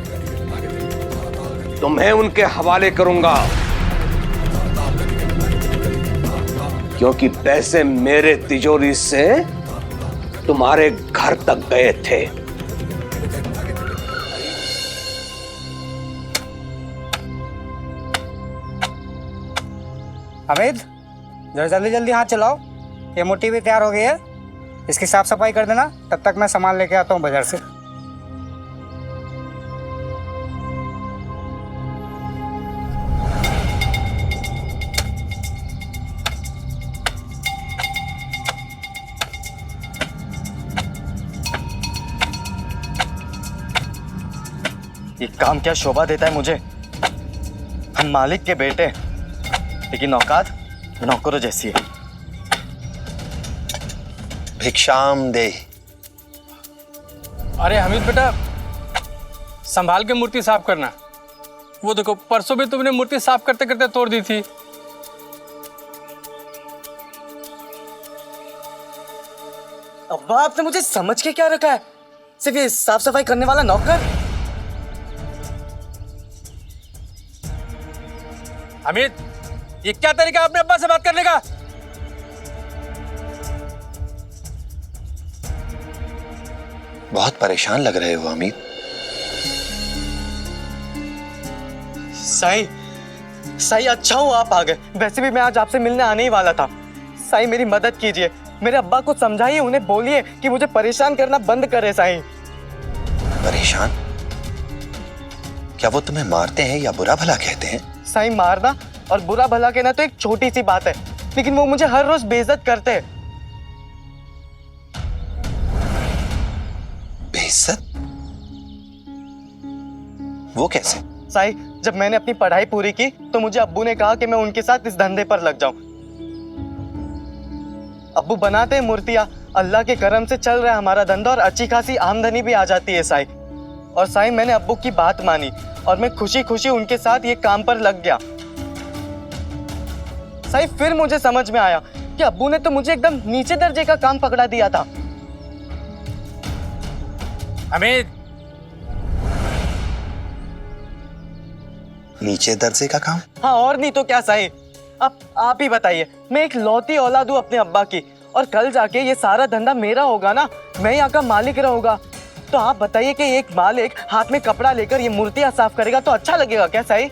तुम्हें उनके हवाले करूंगा। क्योंकि पैसे मेरे तिजोरी से तुम्हारे घर तक गए थे। अमित, जरा जल्दी जल्दी हाथ चलाओ। ये मोटी भी तैयार हो गई है, इसकी साफ सफाई कर देना। तब तक मैं सामान लेके आता हूँ बाजार से। ये काम क्या शोभा देता है मुझे। हम मालिक के बेटे, लेकिन औकात नौकरों जैसी है। भिक्षाम दे। अरे हमीद बेटा, संभाल के मूर्ति साफ करना। वो देखो, परसों भी तुमने मूर्ति साफ करते करते तोड़ दी थी। अब्बा, आपने मुझे समझ के क्या रखा है? सिर्फ ये साफ सफाई करने वाला नौकर? हमीद, ये क्या तरीका है अपने अब्बा से बात करने का? बहुत परेशान लग रहे हो अमित। साई अच्छा हो आप आ गए। वैसे भी मैं आज आपसे मिलने आने ही वाला था। साई मेरी मदद कीजिए, मेरे अब्बा को समझाइए, उन्हें बोलिए कि मुझे परेशान करना बंद करे। साई परेशान? क्या वो तुम्हें मारते हैं या बुरा भला कहते हैं? साई, मारना और बुरा भला कहना तो एक छोटी सी बात है, लेकिन वो मुझे हर रोज बेइज्जत करते हैं। बेइज्जत? वो कैसे? साई, जब मैंने अपनी पढ़ाई पूरी की तो मुझे अब्बू ने कहा कि मैं उनके साथ इस धंधे पर लग जाऊं। अब्बू बनाते हैं मूर्तियां, अल्लाह के करम से चल रहा है हमारा धंधा और अच्छी खासी आमदनी भी आ जाती है। साई, और साई, मैंने अब्बू की बात मानी और मैं खुशी खुशी उनके साथ ये काम पर लग गया। साई, फिर मुझे समझ में आया कि अब्बू ने तो मुझे एकदम नीचे दर्जे का काम पकड़ा दिया था। हमीद, नीचे दर्जे का काम? हाँ, और नहीं तो क्या साई। अब आप ही बताइए, मैं एक लौती औलाद हूँ अपने अब्बा की, और कल जाके ये सारा धंधा मेरा होगा ना, मैं यहाँ का मालिक रहूंगा। तो आप बताइए कि एक मालिक हाथ में कपड़ा लेकर ये मूर्तियां साफ करेगा तो अच्छा लगेगा क्या साई?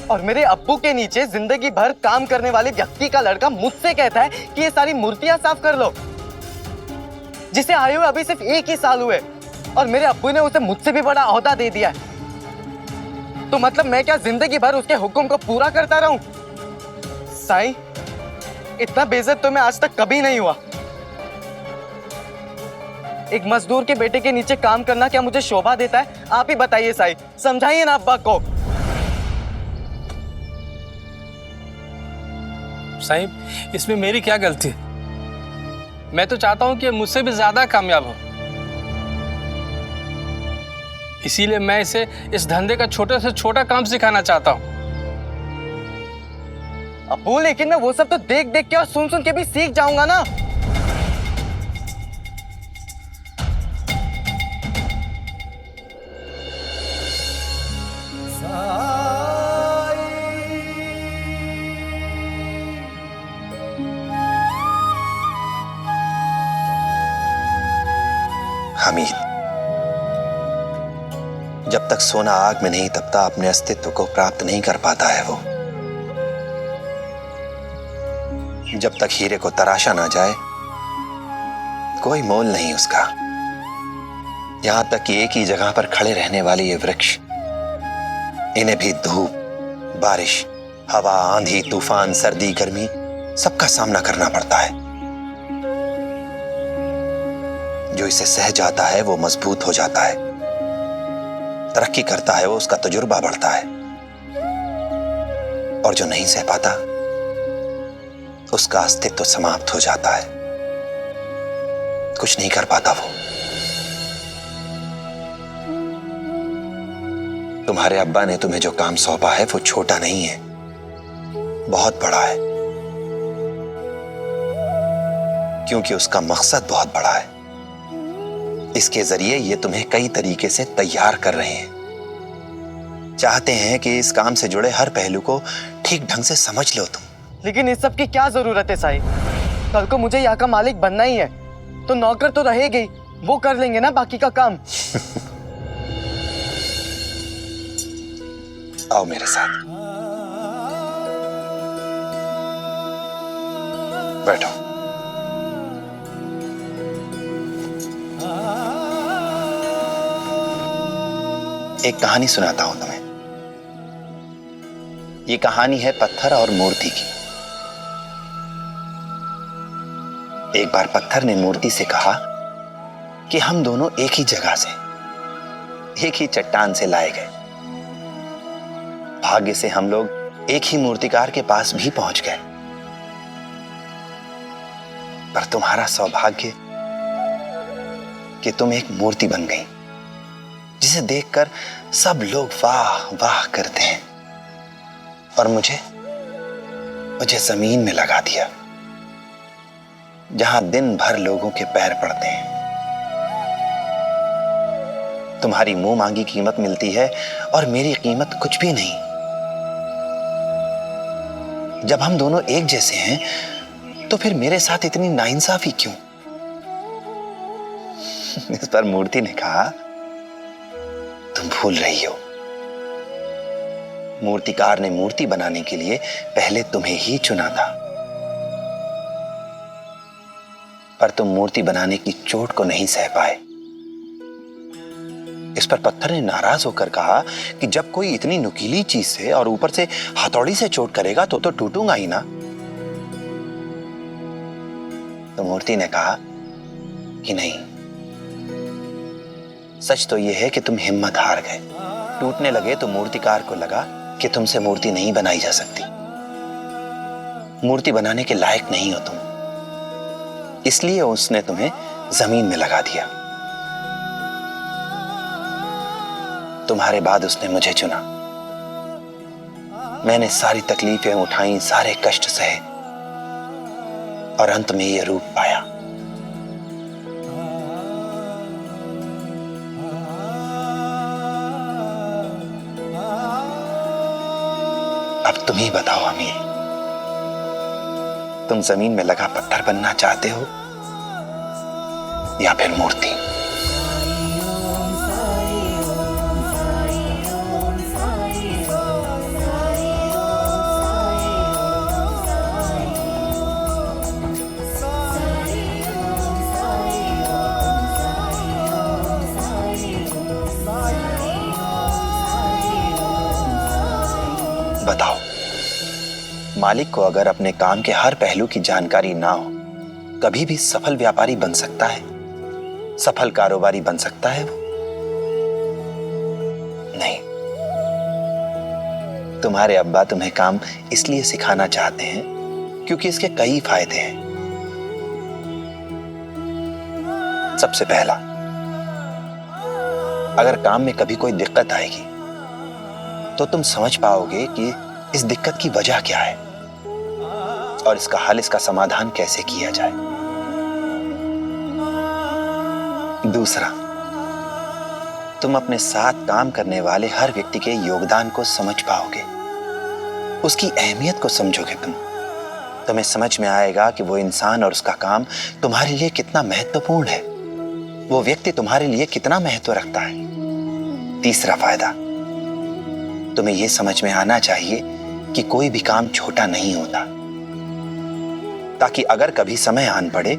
और मेरे अब्बू के नीचे जिंदगी भर काम करने वाले व्यक्ति का लड़का मुझसे कहता है कि ये सारी मूर्तियां साफ कर लो, जिसे आए हुए अभी सिर्फ 1 ही साल हुए, और मेरे अब्बू ने उसे मुझसे भी बड़ा ओहदा दे दिया है। तो मतलब मैं क्या जिंदगी भर उसके हुक्म को पूरा करता रहूं? साईं, इतना बेइज्जत तो मैं आज तक कभी नहीं हुआ। एक मजदूर के बेटे के नीचे काम करना क्या मुझे शोभा देता है? आप ही बताइए साईं, समझाइए ना अब्बा को। साईं, इसमें मेरी क्या गलती? मैं तो चाहता हूं कि मुझसे भी ज्यादा कामयाब हो, इसीलिए मैं इसे इस धंधे का छोटे से छोटा काम सिखाना चाहता हूं। अब्बू, लेकिन मैं वो सब तो देख देख के और सुन सुन के भी सीख जाऊंगा ना। हमीद, जब तक सोना आग में नहीं तपता अपने अस्तित्व को प्राप्त नहीं कर पाता है वो। जब तक हीरे को तराशा ना जाए कोई मोल नहीं उसका। यहां तक कि एक ही जगह पर खड़े रहने वाले ये वृक्ष, इन्हें भी धूप, बारिश, हवा, आंधी, तूफान, सर्दी, गर्मी सबका सामना करना पड़ता है। जो इसे सह जाता है वो मजबूत हो जाता है, तरक्की करता है वो, उसका तजुर्बा बढ़ता है। और जो नहीं सह पाता उसका अस्तित्व समाप्त हो जाता है, कुछ नहीं कर पाता वो। तुम्हारे अब्बा ने तुम्हें जो काम सौंपा है वो छोटा नहीं है, बहुत बड़ा है, क्योंकि उसका मकसद बहुत बड़ा है। इसके जरिए ये तुम्हें कई तरीके से तैयार कर रहे हैं। चाहते हैं कि इस काम से जुड़े हर पहलू को ठीक ढंग से समझ लो तुम। लेकिन इस सब की क्या जरूरत है साईं? कल को मुझे यहाँ का मालिक बनना ही है, तो नौकर तो रहेगी, वो कर लेंगे ना बाकी का काम। आओ मेरे साथ, बैठो। एक कहानी सुनाता हूं तुम्हें। ये कहानी है पत्थर और मूर्ति की। एक बार पत्थर ने मूर्ति से कहा कि हम दोनों एक ही जगह से, एक ही चट्टान से लाए गए। भाग्य से हम लोग एक ही मूर्तिकार के पास भी पहुंच गए। पर तुम्हारा सौभाग्य कि तुम एक मूर्ति बन गई जिसे देखकर सब लोग वाह वाह करते हैं, और मुझे जमीन में लगा दिया जहां दिन भर लोगों के पैर पड़ते हैं। तुम्हारी मुंह मांगी कीमत मिलती है और मेरी कीमत कुछ भी नहीं। जब हम दोनों एक जैसे हैं तो फिर मेरे साथ इतनी नाइंसाफी क्यों? इस पर मूर्ति ने कहा, तुम भूल रही हो, मूर्तिकार ने मूर्ति बनाने के लिए पहले तुम्हें ही चुना था, पर तुम मूर्ति बनाने की चोट को नहीं सह पाए। इस पर पत्थर ने नाराज होकर कहा कि जब कोई इतनी नुकीली चीज से और ऊपर से हथौड़ी से चोट करेगा तो टूटूंगा ही ना। तो मूर्ति ने कहा कि नहीं, सच तो यह है कि तुम हिम्मत हार गए। टूटने लगे तो मूर्तिकार को लगा कि तुमसे मूर्ति नहीं बनाई जा सकती, मूर्ति बनाने के लायक नहीं हो तुम, इसलिए उसने तुम्हें जमीन में लगा दिया। तुम्हारे बाद उसने मुझे चुना। मैंने सारी तकलीफें उठाई, सारे कष्ट सहे, और अंत में यह रूप पाया। अब तुम ही बताओ अमीर, तुम जमीन में लगा पत्थर बनना चाहते हो या फिर मूर्ति? बताओ, मालिक को अगर अपने काम के हर पहलू की जानकारी ना हो, कभी भी सफल व्यापारी बन सकता है? सफल कारोबारी बन सकता है वो? नहीं। तुम्हारे अब्बा तुम्हें काम इसलिए सिखाना चाहते हैं क्योंकि इसके कई फायदे हैं। सबसे पहला, अगर काम में कभी कोई दिक्कत आएगी तो तुम समझ पाओगे कि इस दिक्कत की वजह क्या है और इसका हल, इसका समाधान कैसे किया जाए। दूसरा, तुम अपने साथ काम करने वाले हर व्यक्ति के योगदान को समझ पाओगे, उसकी अहमियत को समझोगे। तुम्हें समझ में आएगा कि वो इंसान और उसका काम तुम्हारे लिए कितना महत्वपूर्ण है, वो व्यक्ति तुम्हारे लिए कितना महत्व रखता है। तीसरा फायदा, तुम्हें यह समझ में आना चाहिए कि कोई भी काम छोटा नहीं होता, ताकि अगर कभी समय आन पड़े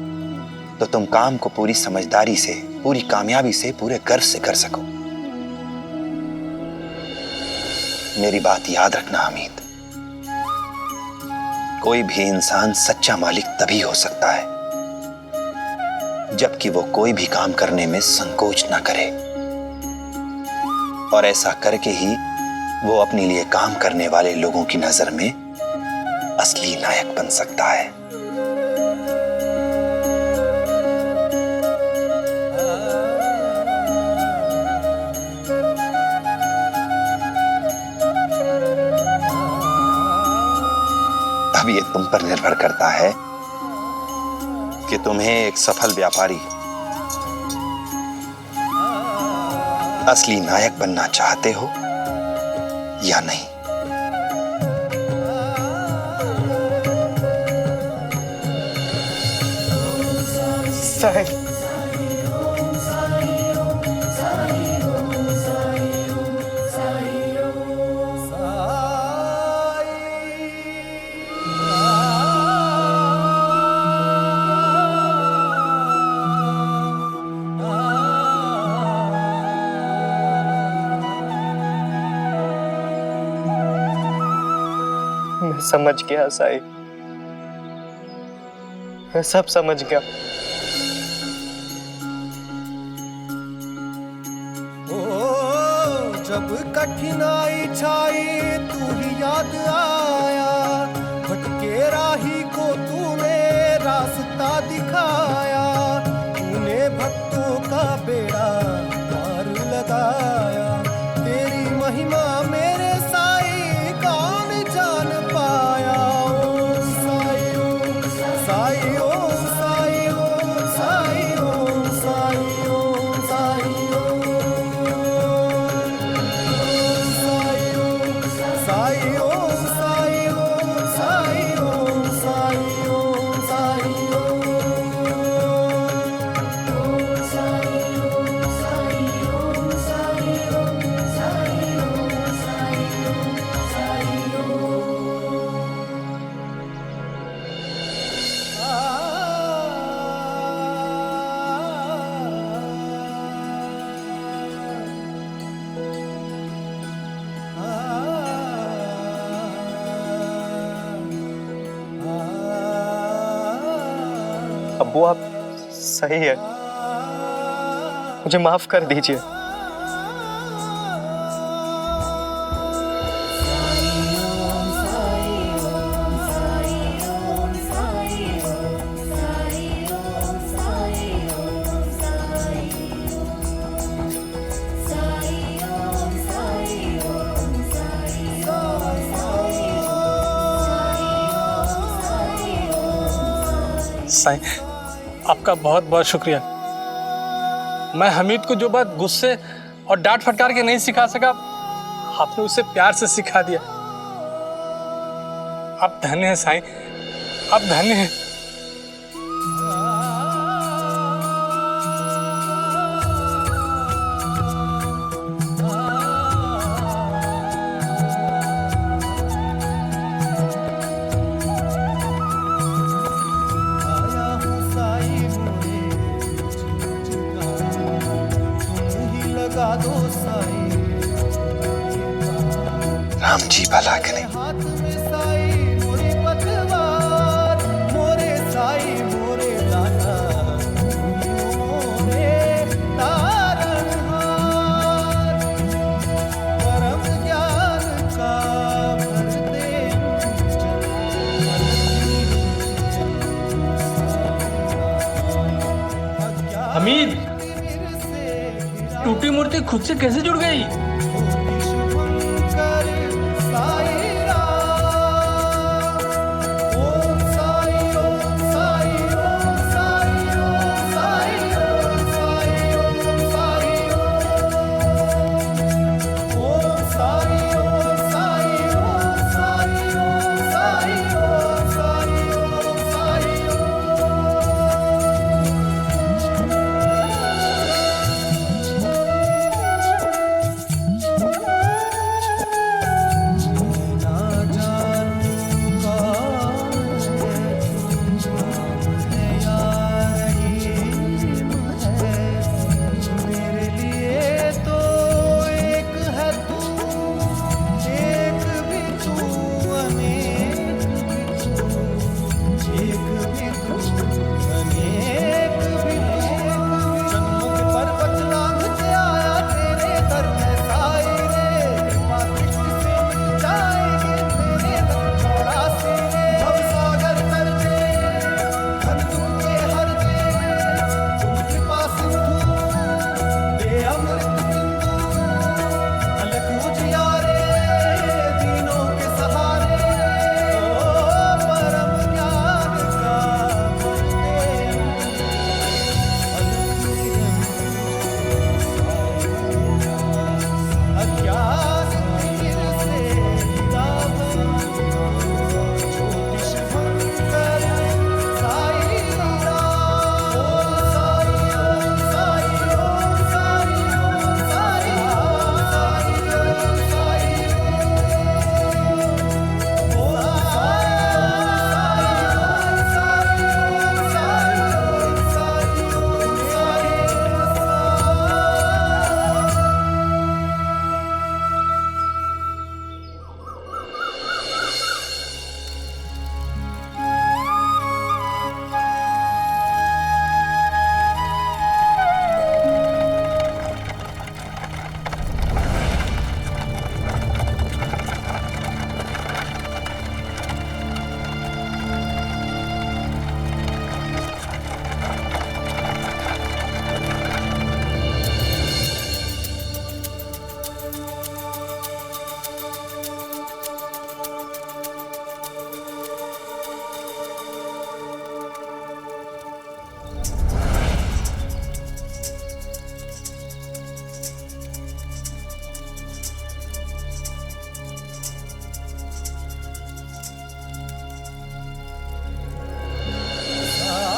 तो तुम काम को पूरी समझदारी से, पूरी कामयाबी से, पूरे गर्व से कर सको। मेरी बात याद रखना हमीद, कोई भी इंसान सच्चा मालिक तभी हो सकता है जबकि वो कोई भी काम करने में संकोच ना करे, और ऐसा करके ही वो अपने लिए काम करने वाले लोगों की नजर में असली नायक बन सकता है। अब ये तुम पर निर्भर करता है कि तुम्हें एक सफल व्यापारी, असली नायक बनना चाहते हो या नहीं। साईं, मैं समझ गया साईं, मैं सब समझ गया। जब कठिनाई छाई तू ही याद आया, भटके राही को तूने रास्ता दिखाया। का बेड़ा पार लगाया। तेरी महिमा मेरे साईं कौन जान पाया। ओम साई ओम साई ओम साई ओम साई ओम साई ओम साई ओम साई ओम साई ओम साई ओम साई ओम साई ओम साई अब्बू आप सही है, मुझे माफ कर दीजिए। साईं, आपका बहुत बहुत शुक्रिया। मैं हमीद को जो बात गुस्से और डांट फटकार के नहीं सिखा सका, आपने उसे प्यार से सिखा दिया। आप धन्य हैं साईं, आप धन्य हैं। राम जी भला करें। हाथ में साई मोरी पतवार, मोरे साई मोरे लाला, मोरे तारनहार। परम ज्ञान का भर दे हमीद, टूटी मूर्ति खुद से कैसे जुड़ गई?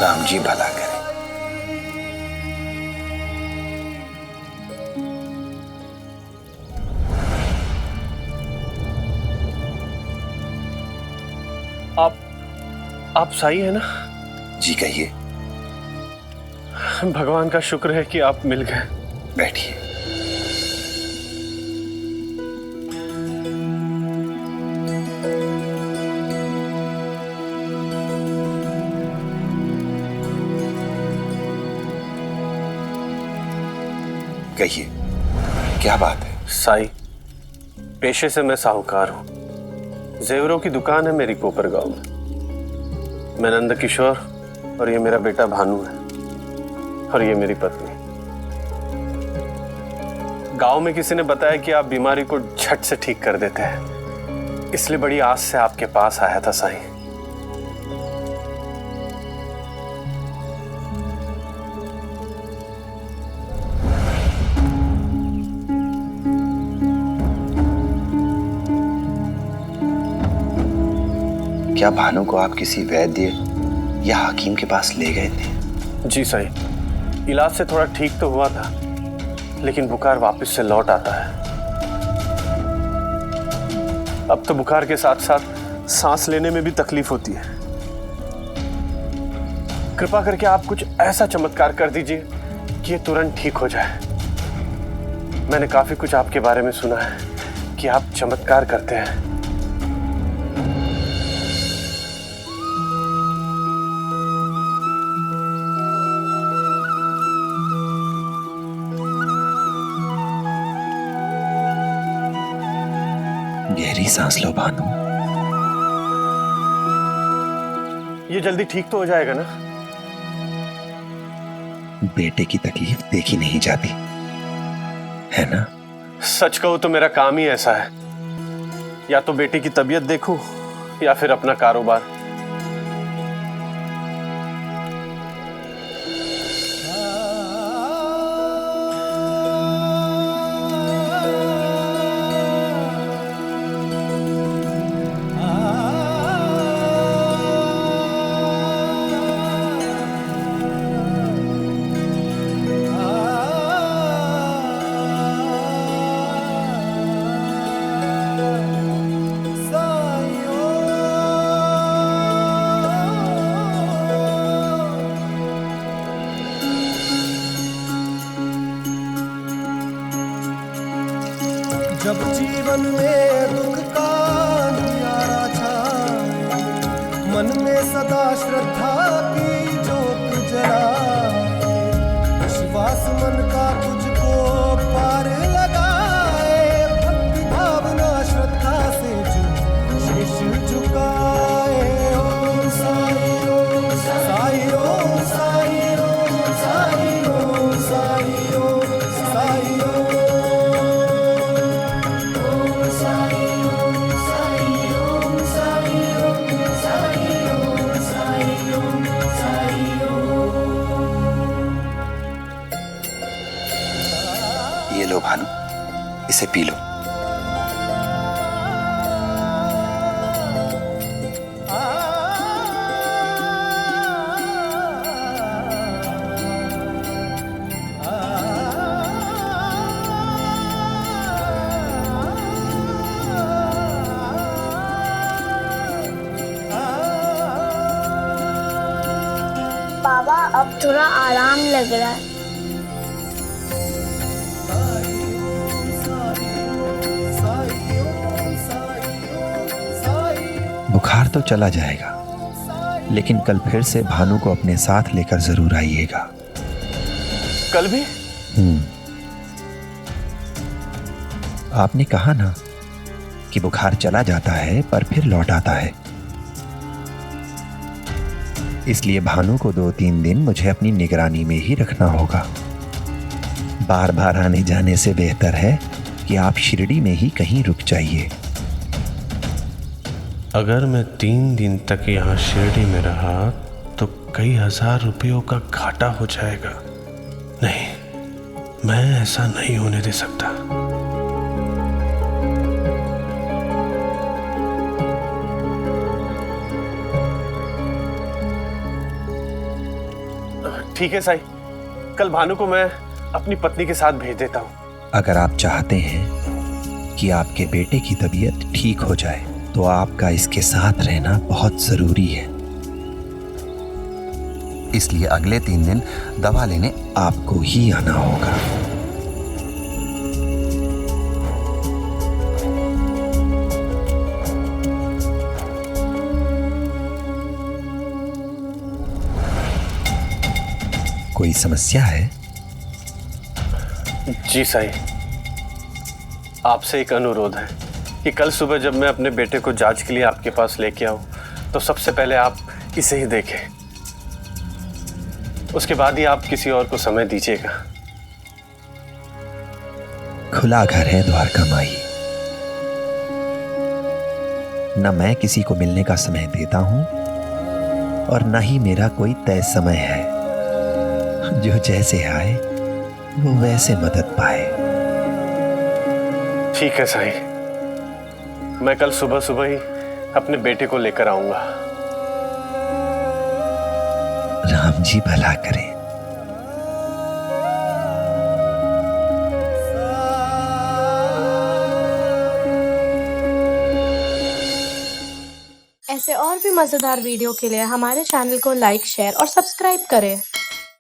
राम जी भला करे। आप सही है ना? जी कहिए। भगवान का शुक्र है कि आप मिल गए। बैठिए। कहिए, क्या बात है? साई, पेशे से मैं साहूकार हूं। जेवरों की दुकान है मेरी कोपर गांव में। मैं नंद किशोर और ये मेरा बेटा भानु है और ये मेरी पत्नी। गांव में किसी ने बताया कि आप बीमारी को झट से ठीक कर देते हैं, इसलिए बड़ी आस से आपके पास आया था साईं। क्या भानु को आप किसी वैद्य या हकीम के पास ले गए थे? जी साईं, इलाज से थोड़ा ठीक तो हुआ था, लेकिन बुखार वापस से लौट आता है। अब तो बुखार के साथ साथ सांस लेने में भी तकलीफ होती है। कृपा करके आप कुछ ऐसा चमत्कार कर दीजिए कि ये तुरंत ठीक हो जाए। मैंने काफी कुछ आपके बारे में सुना है कि आप चमत्कार करते हैं। गहरी सांस लो भानु। ये जल्दी ठीक तो हो जाएगा ना? बेटे की तकलीफ देखी नहीं जाती, है ना? सच कहूं तो मेरा काम ही ऐसा है, या तो बेटे की तबीयत देखूं या फिर अपना कारोबार। जब जीवन में दुख का अंधियारा छाए, मन में सदा श्रद्धा की ज्योत जलाए, विश्वास मन का तुझको पार लगाए, भक्ति भावना श्रद्धा से जो शीश झुकाए। ओम साई ओम साई ओम साई ओम साई ओम साई ओम साई ओम। ये लो भानु, इसे पी लो। बाबा अब थोड़ा आराम लग रहा है। बुखार तो चला जाएगा, लेकिन कल फिर से भानु को अपने साथ लेकर जरूर आइएगा। कल भी? आपने कहा ना कि बुखार चला जाता है पर फिर लौट आता है, इसलिए भानु को 2-3 दिन मुझे अपनी निगरानी में ही रखना होगा। बार बार आने जाने से बेहतर है कि आप शिरडी में ही कहीं रुक जाइए। अगर मैं 3 दिन तक यहाँ शिरडी में रहा तो कई हजार रुपयों का घाटा हो जाएगा। नहीं, मैं ऐसा नहीं होने दे सकता। ठीक है साईं, कल भानु को मैं अपनी पत्नी के साथ भेज देता हूँ। अगर आप चाहते हैं कि आपके बेटे की तबीयत ठीक हो जाए तो आपका इसके साथ रहना बहुत जरूरी है। इसलिए अगले 3 दिन दवा लेने आपको ही आना होगा। कोई समस्या है? जी साईं, आपसे एक अनुरोध है कि कल सुबह जब मैं अपने बेटे को जांच के लिए आपके पास लेके आऊं तो सबसे पहले आप इसे ही देखें, उसके बाद ही आप किसी और को समय दीजिएगा। खुला घर है द्वारका माई। न मैं किसी को मिलने का समय देता हूं और न ही मेरा कोई तय समय है। जो जैसे आए वो वैसे मदद पाए। ठीक है साईं, मैं कल सुबह सुबह ही अपने बेटे को लेकर आऊंगा। राम जी भला करें। ऐसे और भी मजेदार वीडियो के लिए हमारे चैनल को लाइक, शेयर और सब्सक्राइब करें।